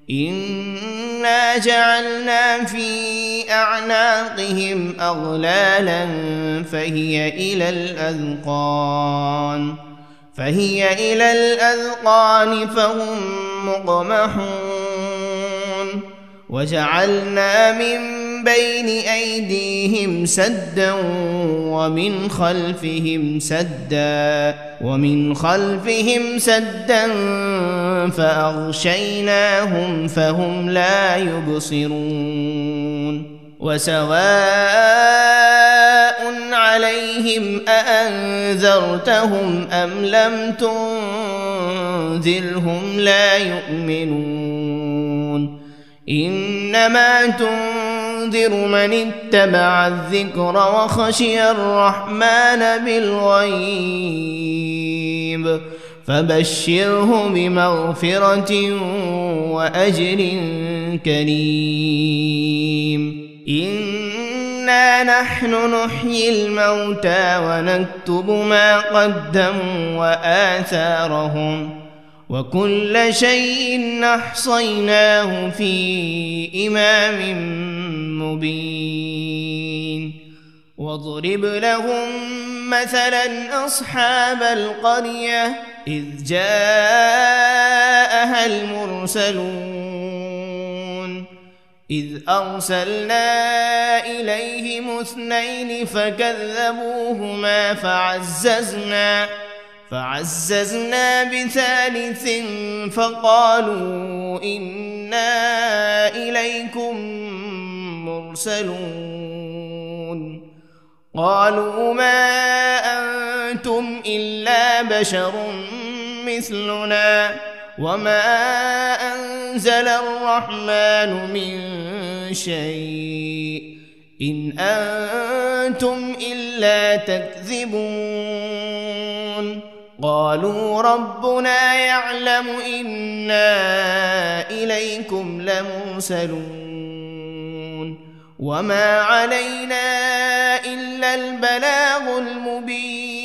إنا جعلنا في أعناقهم أغلالا فهي إلى الأذقان فهم مقمحون وجعلنا من بين أيديهم سدا ومن خلفهم سدا فأغشيناهم فهم لا يبصرون وسواء عليهم أأنذرتهم أم لم تنذرهم لا يؤمنون إنما تنذر من اتبع الذكر وخشي الرحمن بالغيب فبشره بمغفرة وأجر كريم إنا نحن نحيي الموتى ونكتب ما قدموا وآثارهم وكل شيء أحصيناه في إمام مبين واضرب لهم مثلا أصحاب القرية إذ جاءها المرسلون إذ أرسلنا إليهم 2 فكذبوهما فعززنا بثالث فقالوا إنا إليكم مرسلون قالوا ما أنتم إلا بشر مثلنا وما أنزل الرحمن من شيء إن أنتم إلا تكذبون قالوا ربنا يعلم إنا إليكم لمرسلون وما علينا إلا البلاغ المبين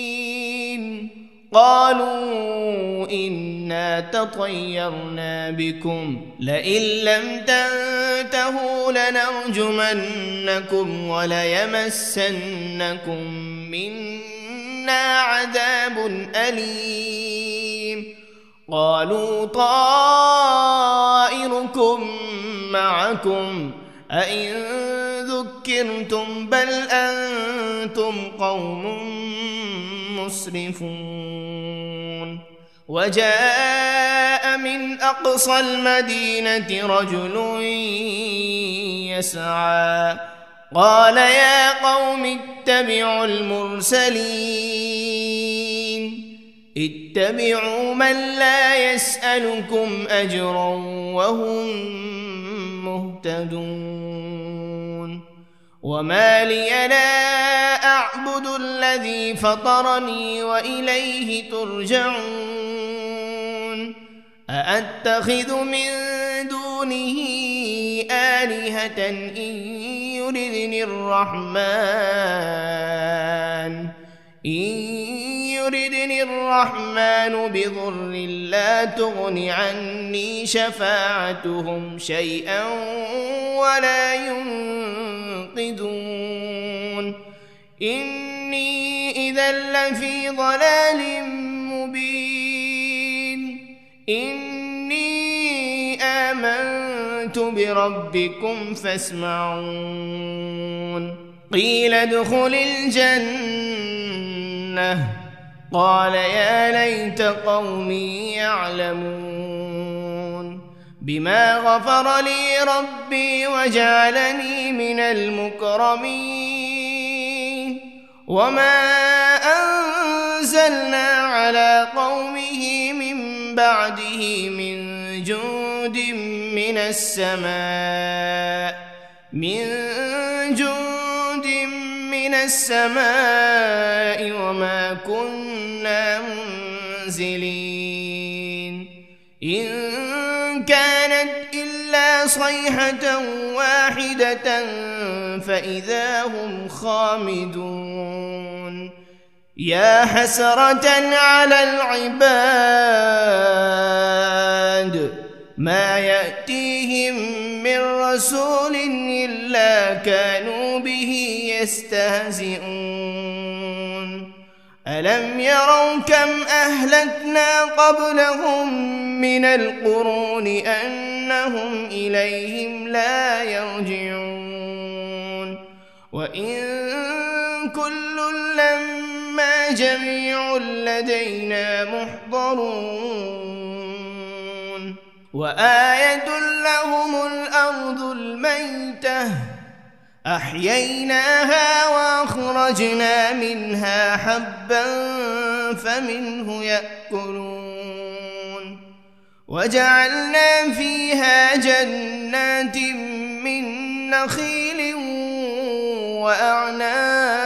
قالوا إنا تطيرنا بكم لئن لم تنتهوا لنرجمنكم وليمسنكم منا عذاب أليم قالوا طائركم معكم أئن ذكرتم بل أنتم قوم مسرفون وجاء من أقصى المدينة رجل يسعى قال يا قوم اتبعوا المرسلين اتبعوا من لا يسألكم أجرا وهم مهتدون وما لي لا أعبد الذي فطرني وإليه ترجعون أأتخذ من دونه آلهة إن يردني الرحمن بضر لا تغن عني شفاعتهم شيئا ولا ينقذون إني إذا لفي ضلال مبين إني آمنت بربكم فاسمعون قيل ادخل الجنة قال يا ليت قومي يعلمون بما غفر لي ربي وجعلني من المكرمين وما أنزلنا على قومه من بعده من جند من السماء وما كنا منزلين إن كانت إلا صيحة واحدة فإذا هم خامدون يا حسرة على العباد ما يأتيهم من رسول إلا كانوا به يستهزئون ألم يروا كم أهلكنا قبلهم من القرون أنهم إليهم لا يرجعون وإن كل لما جميع لدينا محضرون وآية لهم الأرض الميتة أحييناها وأخرجنا منها حبا فمنه يأكلون وجعلنا فيها جنات من نخيل وأعناب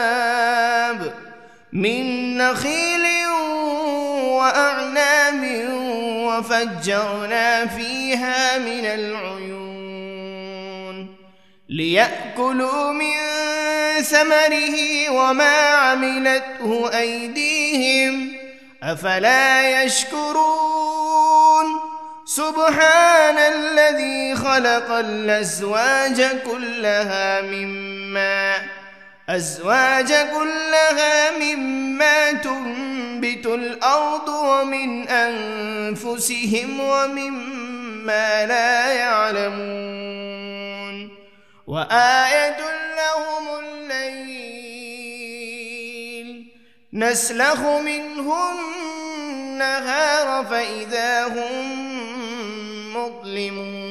وفجرنا فيها من العيون ليأكلوا من ثمره وما عملته أيديهم أفلا يشكرون سبحان الذي خلق الأزواج كلها مما تنبت الأرض ومن أنفسهم ومما لا يعلمون وآية لهم الليل نسلخ منه النهار فإذا هم مظلمون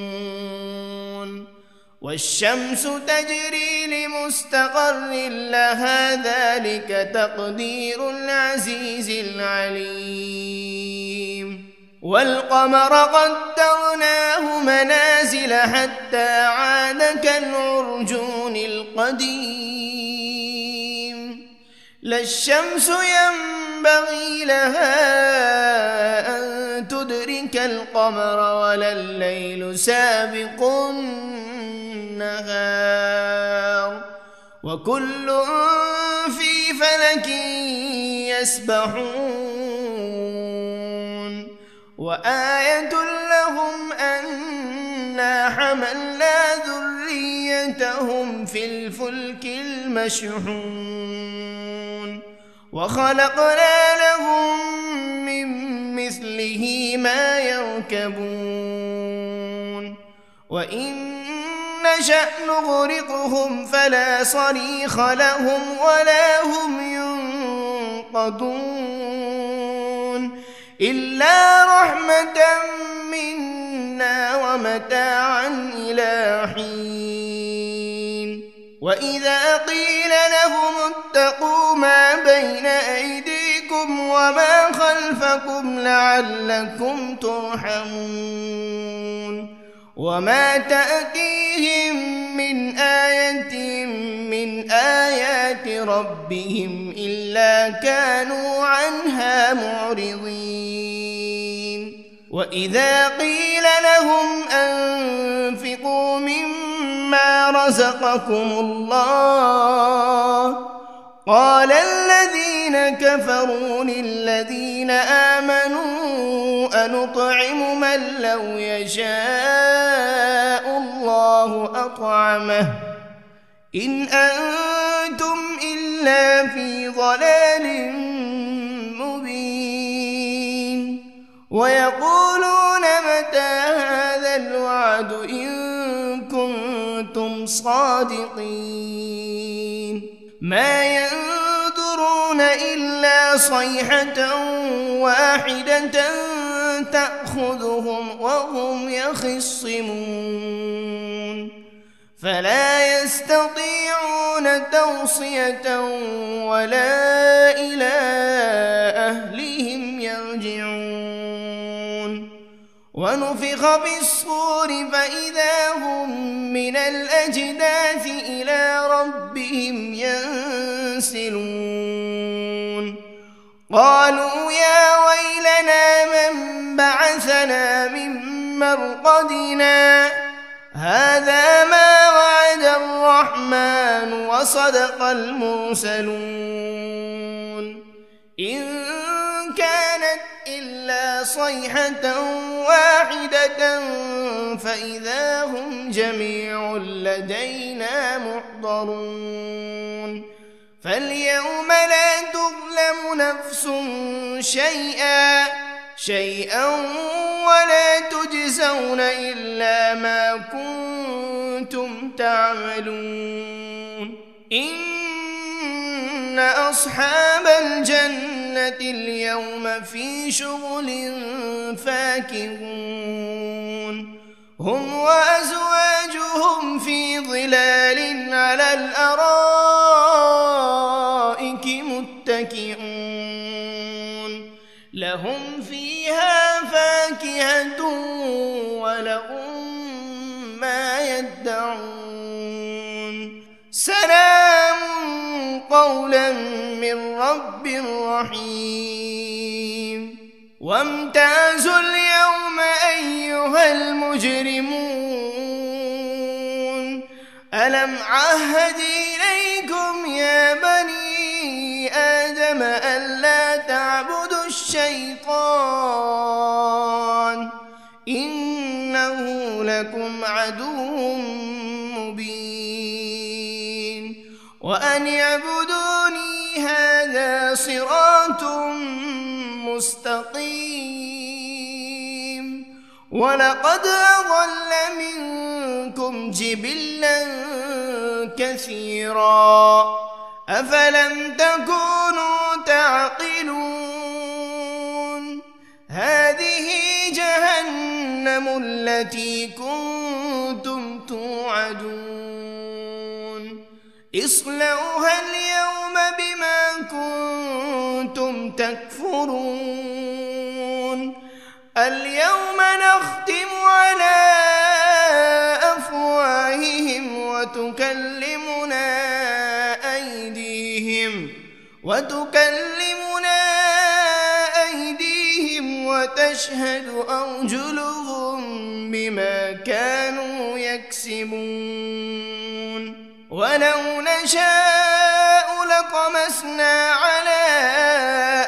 والشمس تجري لمستقر لها ذلك تقدير العزيز العليم والقمر قدرناه منازل حتى عاد كالعرجون القديم لا الشمس ينبغي لها أن تدرك القمر ولا الليل سابق النهار وكل في فلك يسبحون وآية لهم أنا حملنا ذريتهم في الفلك المشحون وخلقنا لهم من مثله ما يركبون وإن نشأ نغرقهم فلا صريخ لهم ولا هم ينقذون إلا رحمة منا ومتاعا إلى حين وإذا قيل لهم اتقوا ما بين أيديكم وما خلفكم لعلكم ترحمون وما تأتيهم من آية من آيات ربهم إلا كانوا عنها معرضين وإذا قيل لهم أنفقوا مما رزقكم الله قال الذين كفروا للذين آمنوا أنطعم من لو يشاء الله أطعمه إن أنتم إلا في ضلال مبين ويقولون متى هذا الوعد إن كنتم صادقين ما ينظرون إلا صيحة واحدة تأخذهم وهم يخصمون فلا يستطيعون توصية ولا إلى أهلهم يرجعون ونفخ بالصور فإذا هم من الأجداث إلى ربهم ينسلون قالوا يا ويلنا من بعثنا من مرقدنا هذا ما وعد الرحمن وصدق المرسلون إن كانت إلا صيحة واحدة فإذا هم جميع لدينا محضرون فاليوم لا تظلم نفس شيئا ولا تجزون إلا ما كنتم تعملون إن أصحاب الجنة اليوم في شغل فاكهون هم وأزواجهم في ظلال على الأرائك متكئون لهم فيها فاكهة ولهم ما يدعون سلام قولا من رب رحيم وامتازوا اليوم أيها المجرمون ألم عهد إليكم يا بني آدم ألا تعبدوا الشيطان إنه لكم عدو مبين وأن اعبدوني هذا صراط مستقيم ولقد أضل منكم جبلا كثيرا أفلم تكونوا تعقلون هذه جهنم التي كنتم توعدون اصلوها اليوم بما كنتم تكفرون اليوم نختم على أفواههم وتكلمنا أيديهم وتشهد أرجلهم بما كانوا يكسبون ولو نشاء لطمسنا على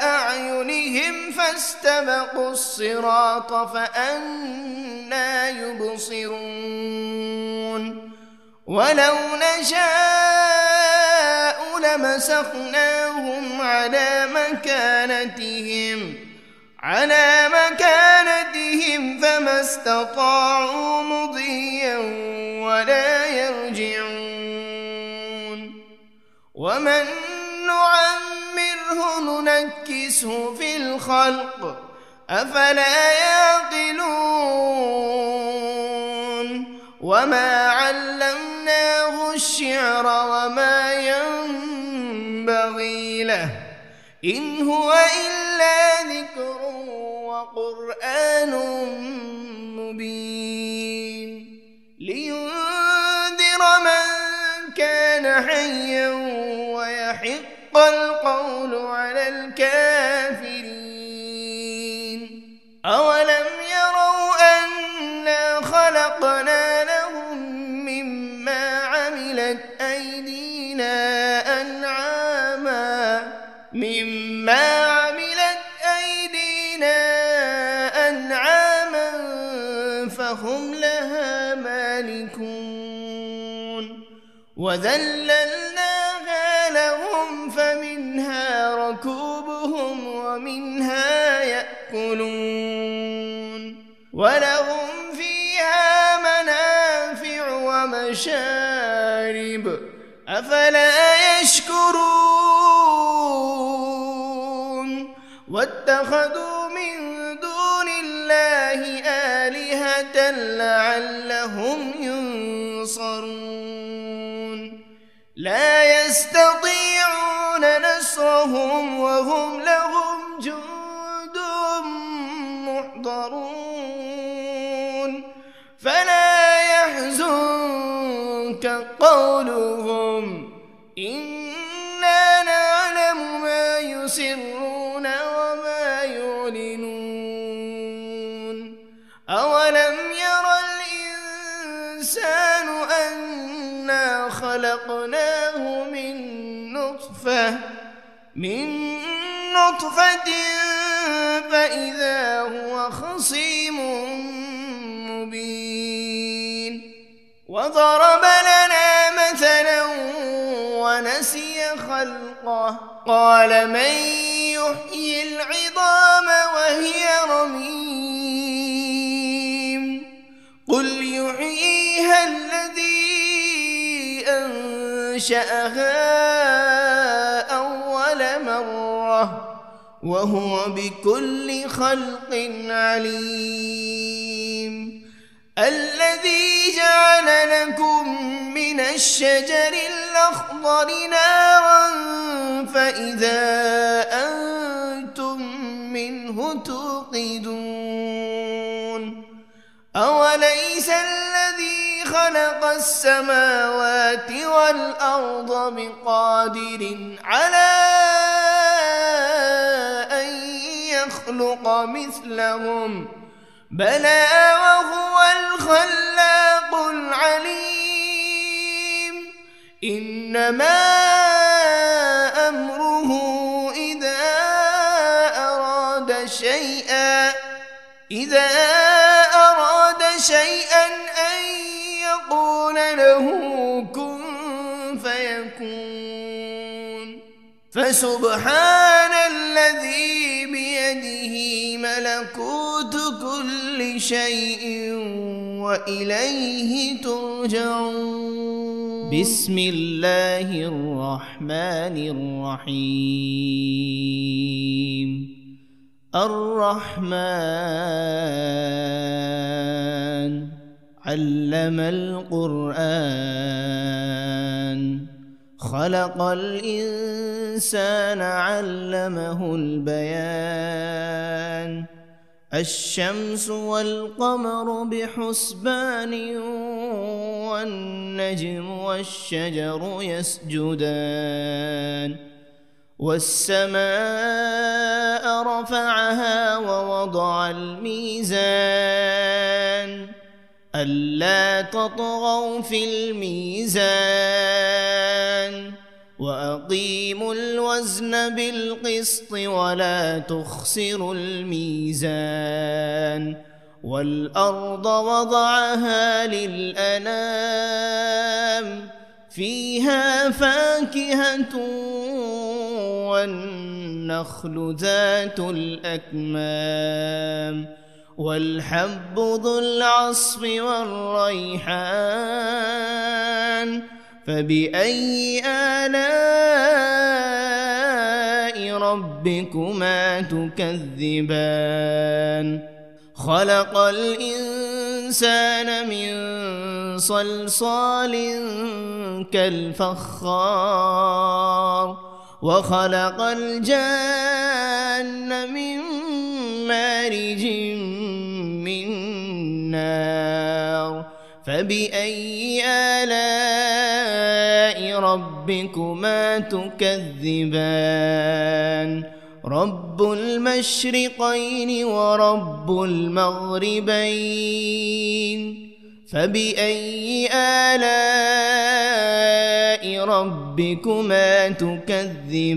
أعينهم فاستبقوا الصراط فأنى يبصرون ولو نشاء لمسخناهم على مكانتهم فما استطاعوا مضيا ولا يرجعون ومن نعمره ننكسه في الخلق أفلا يعقلون وما علمناه الشعر وما ينبغي له إن هو إلا ذكر وقرآن مبين لينذر من كان حيا ويحق القول على الكافرين أولم يروا أنا خلقنا لهم مما عملت أيدينا أنعاما فهم لها مالكون وذللناها لهم فمنها ركوبهم ومنها يأكلون ولهم فيها منافع ومشارب أفلا يشكرون واتخذوا من دون الله آلهة لعلهم ينصرون لا يستطيعون نصرهم وهم لهم جند محضرون فلا يحزنك قولهم إنا نعلم ما يسرون وما يعلنون أولم ير الإنسان أنا خلقناه من نطفة فإذا هو خصيم مبين وضرب لنا مثلا ونسي خلقه قال من يحيي العظام وهي رميم قل يحييها الذي أنشأها أول مرة وهو بكل خلق عليم الذي جعل لكم من الشجر الأخضر نارا فإذا أنتم منه توقدون أوليس الذي خلق السماوات والأرض بقادر على أن يخلق مثلهم بلى وهو الخلاق العليم إنما أمره إذا أراد شيئا أن يقول له كن فيكون فسبحان الذي بيده ملكوت كل شيء وإليه ترجعون بسم الله الرحمن الرحيم الرحمن علم القرآن خلق الإنسان علمه البيان الشمس والقمر بحسبان والنجم والشجر يسجدان والسماء رفعها ووضع الميزان ألا تطغوا في الميزان وأقيموا الوزن بالقسط ولا تخسروا الميزان والأرض وضعها للأنام فيها فاكهة والنخل ذات الأكمام والحب ذو العصف والريحان فبأي آلاء ربكما تكذبان خلق الإنسان من صلصال كالفخار وخلق الجان من مارج من نار فبأي آلاء ربكما تكذبان رب المشرقين ورب المغربين فبأي آلاء ربكما تكذبان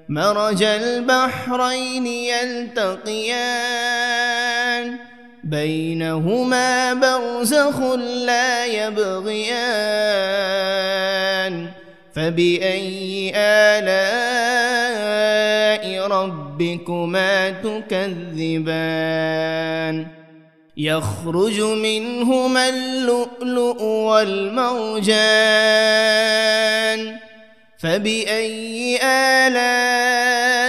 مرج البحرين يلتقيان بينهما برزخ لا يبغيان فبأي آلاء ربكما تكذبان يخرج منهما اللؤلؤ والمرجان فبأي آلاء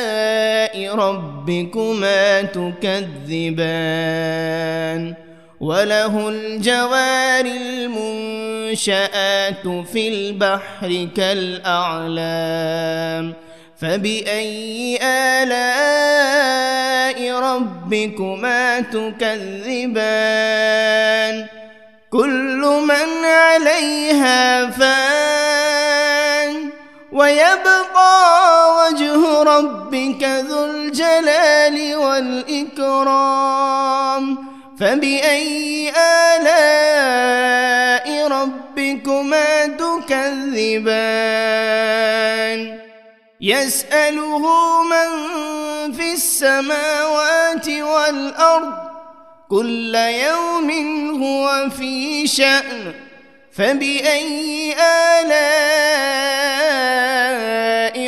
ربكما تكذبان وله الجوار المنشآت في البحر كالأعلام فبأي آلاء ربكما تكذبان كل من عليها فان ويبقى وجه ربك ذو الجلال والإكرام فبأي آلاء ربكما تكذبان يسأله من في السماوات والأرض كل يوم هو في شأن فبأي آلاء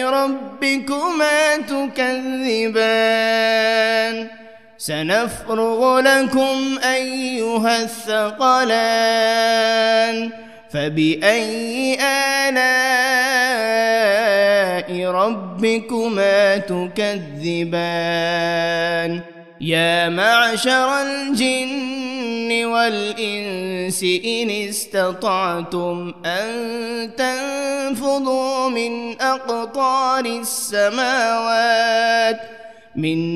ربكما تكذبان سنفرغ لكم أيها الثقلان فبأي آلاء ربكما تكذبان يا معشر الجن والإنس إن استطعتم أن تنفذوا من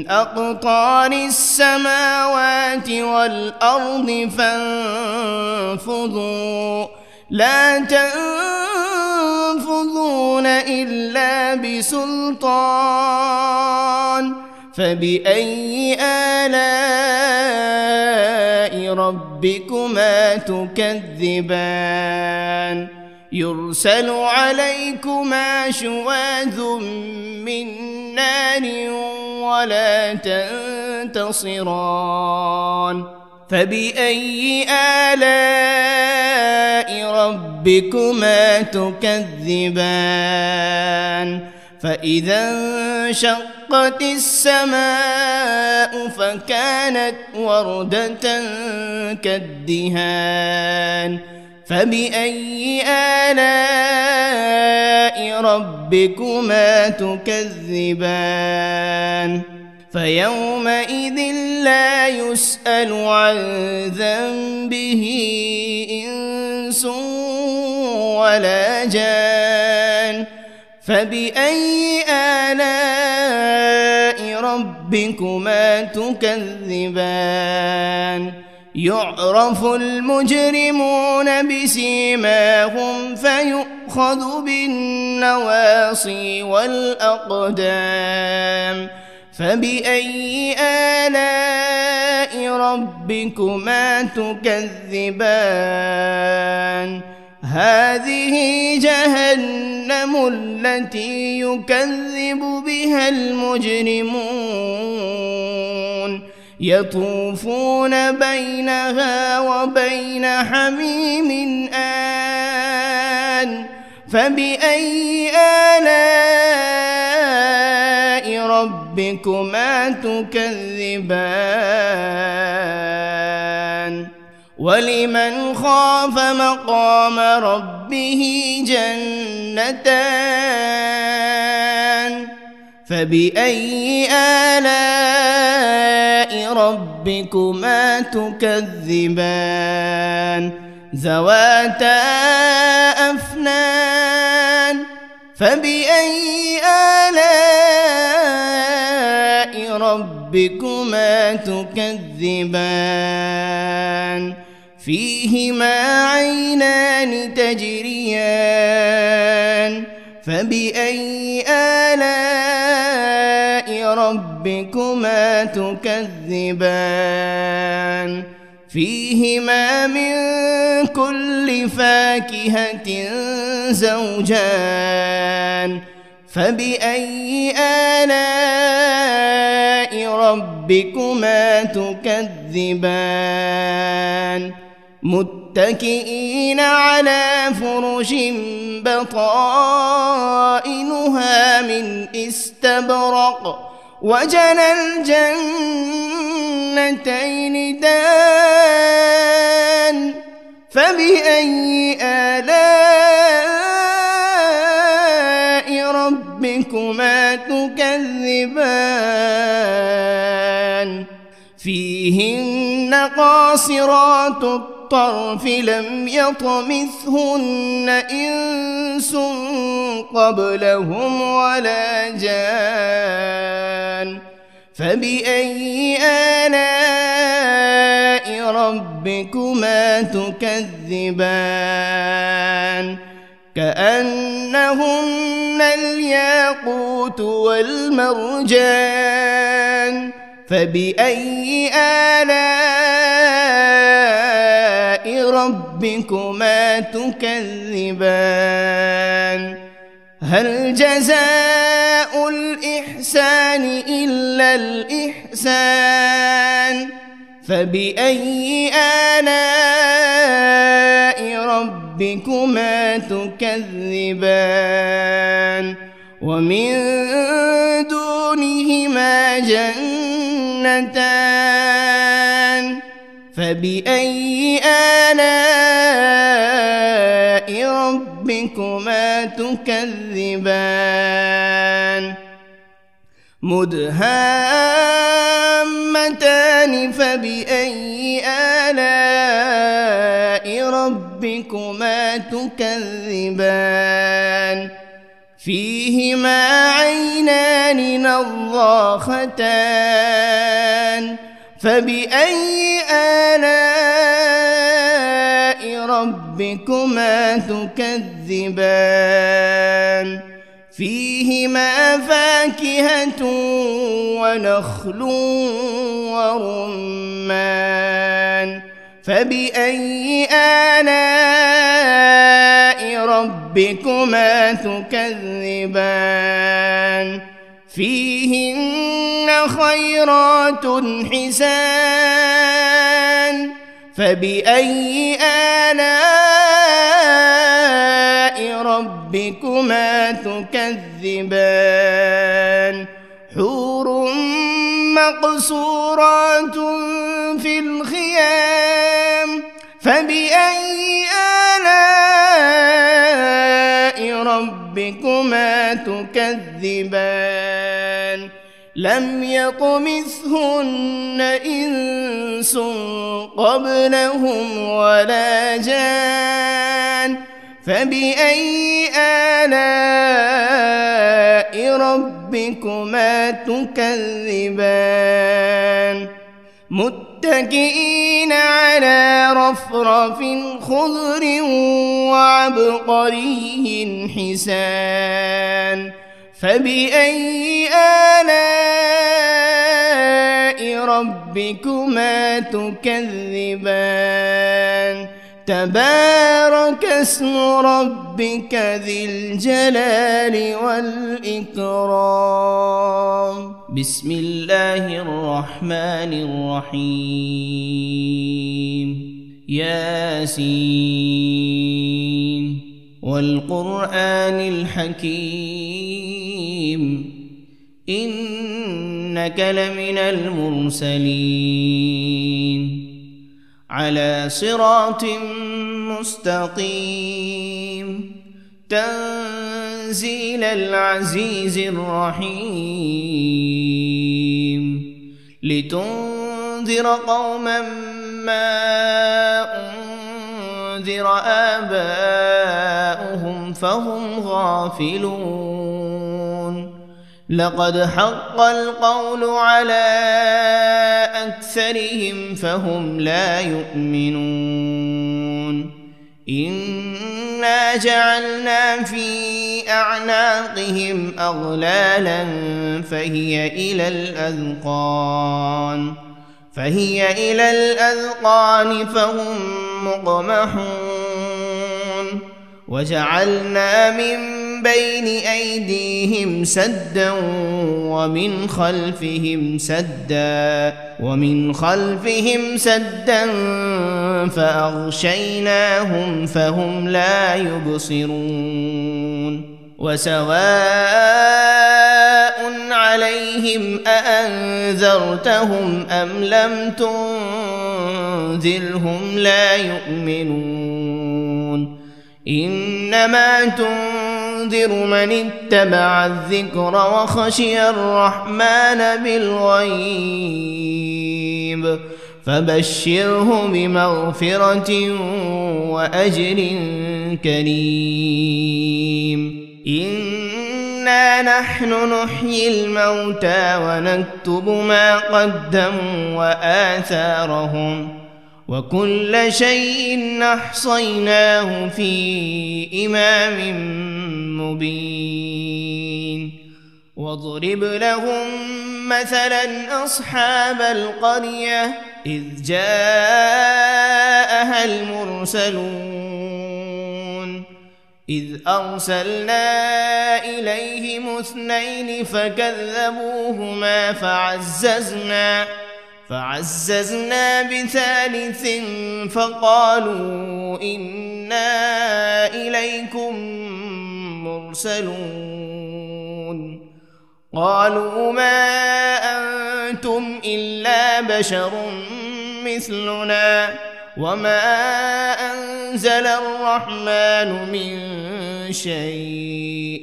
أقطار السماوات والأرض فانفذوا لا تنفذون إلا بسلطان فبأي آلاء ربكما تكذبان يرسل عليكما شواذ من نار ولا تنتصران فبأي آلاء ربكما تكذبان فإذا انشقت السماء فكانت وردة كالدهان فبأي آلاء ربكما تكذبان فيومئذ لا يسأل عن ذنبه إنس ولا جان فبأي آلاء ربكما تكذبان يعرف المجرمون بسيماهم فيؤخذ بالنواصي والأقدام فبأي آلاء ربكما تكذبان هذه جهنم التي يكذب بها المجرمون يطوفون بينها وبين حميم آن فبأي آلاء ربكما تكذبان ولمن خاف مقام ربه جنتان فبأي آلاء ربكما تكذبان ذواتا أفنان فبأي آلاء ربكما تكذبان فيهما عينان تجريان فبأي آلاء ربكما تكذبان فيهما من كل فاكهة زوجان فبأي آلاء ربكما تكذبان متكئين على فرش بطائنها من استبرق وجنى الجنتين دان فبأي آلاء ربكما تكذبان فيهن قاصرات الطرف لم يطمثهن إنس قبلهم ولا جان فبأي آلاء ربكما تكذبان كأنهن الياقوت والمرجان فبأي آلاء ربكما تكذبان هل جزاء الإحسان إلا الإحسان فبأي آلاء ربكما تكذبان ومن دونهما جنتان فبأي آلاء ربكما تكذبان مدهامتان فبأي آلاء ربكما تكذبان فيهما عينان نضاختان فبأي آلاء ربكما تكذبان فيهما فاكهة ونخل ورمان فبأي آلاء ربكما تكذبان فيهن خيرات حسان فبأي آلاء ربكما تكذبان حور مقصورات في الخيام فبأي آلاء ربكما تكذبان لم يطمثهن إنس قبلهم ولا جان فبأي آلاء ربكما تكذبان متكئين على رفرف خضر وعبقري حسان فبأي آلاء ربكما تكذبان تبارك اسم ربك ذي الجلال والإكرام. بسم الله الرحمن الرحيم. ياسين والقرآن الحكيم إنك لمن المرسلين على صراط مستقيم تنزيل العزيز الرحيم لتنذر قوما ما أنذر آباؤهم فهم غافلون لقد حق القول على أكثرهم فهم لا يؤمنون إنا جعلنا في أعناقهم أغلالا فهي إلى الأذقان فهم مقمحون وجعلنا من بين أيديهم سدا ومن خلفهم سدا فأغشيناهم فهم لا يبصرون وسواء عليهم أأنذرتهم أم لم تنذرهم لا يؤمنون إنما تنذر من اتبع الذكر وخشي الرحمن بالغيب فبشره بمغفرة وأجر كريم. إنا نحن نحيي الموتى ونكتب ما قدموا وآثارهم وكل شيء أحصيناه في إمام مبين. واضرب لهم مثلا أصحاب القرية إذ جاءها المرسلون إذ أرسلنا إليهم 2 فكذبوهما فعززنا ب3 فقالوا إنا إليكم مرسلون قالوا ما أنتم إلا بشر مثلنا وما أنزل الرحمن من شيء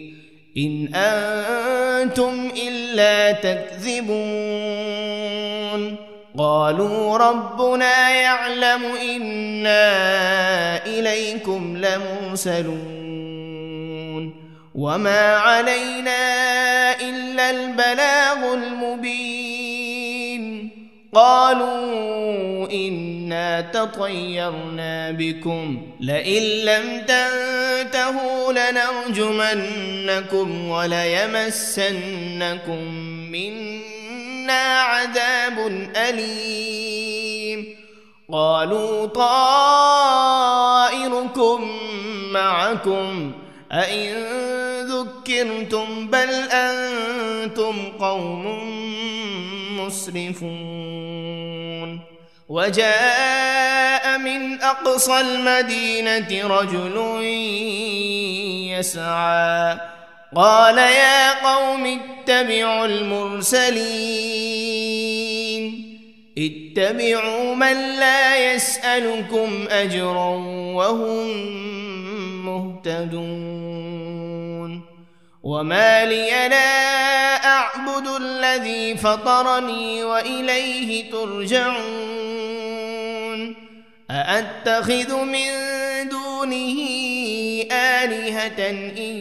إن أنتم إلا تكذبون قالوا ربنا يعلم إنا إليكم لمرسلون وما علينا إلا البلاغ المبين. قالوا إنا تطيرنا بكم لئن لم تنتهوا لنرجمنكم وليمسنكم منا عذاب أليم. قالوا طائركم معكم أئن ذكرتم بل أنتم قوم مسرفون. وجاء من أقصى المدينة رجل يسعى قال يا قوم اتبعوا المرسلين اتبعوا من لا يسألكم أجرا وهم مهتدون. وما لي لا أعبد الذي فطرني وإليه ترجعون. أأتخذ من دونه آلهة إن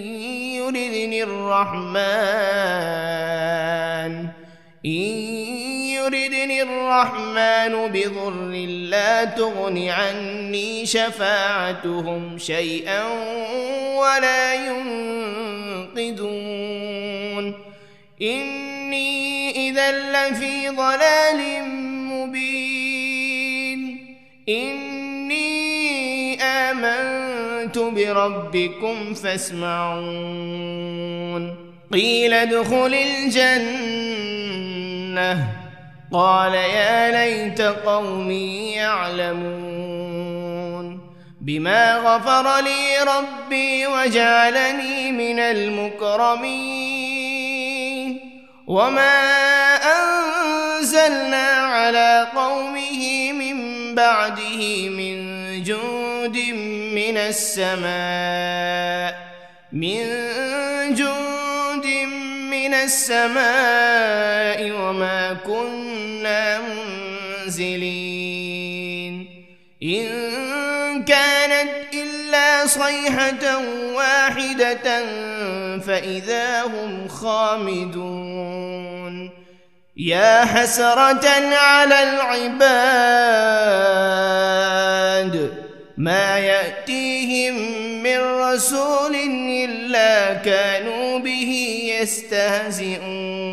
يردني الرحمن بضر لا تغن عني شفاعتهم شيئا ولا ينقذون. إني إذا لفي ضلال إني آمنت بربكم فاسمعون قيل ادخل الجنة قال يا ليت قومي يعلمون بما غفر لي ربي وجعلني من المكرمين وما أنزلنا على قومه من بعده من جند من السماء وما كنا منزلين إن كانت إلا صيحة واحدة فإذا هم خامدون يا حسرة على العباد ما يأتيهم من رسول إلا كانوا به يستهزئون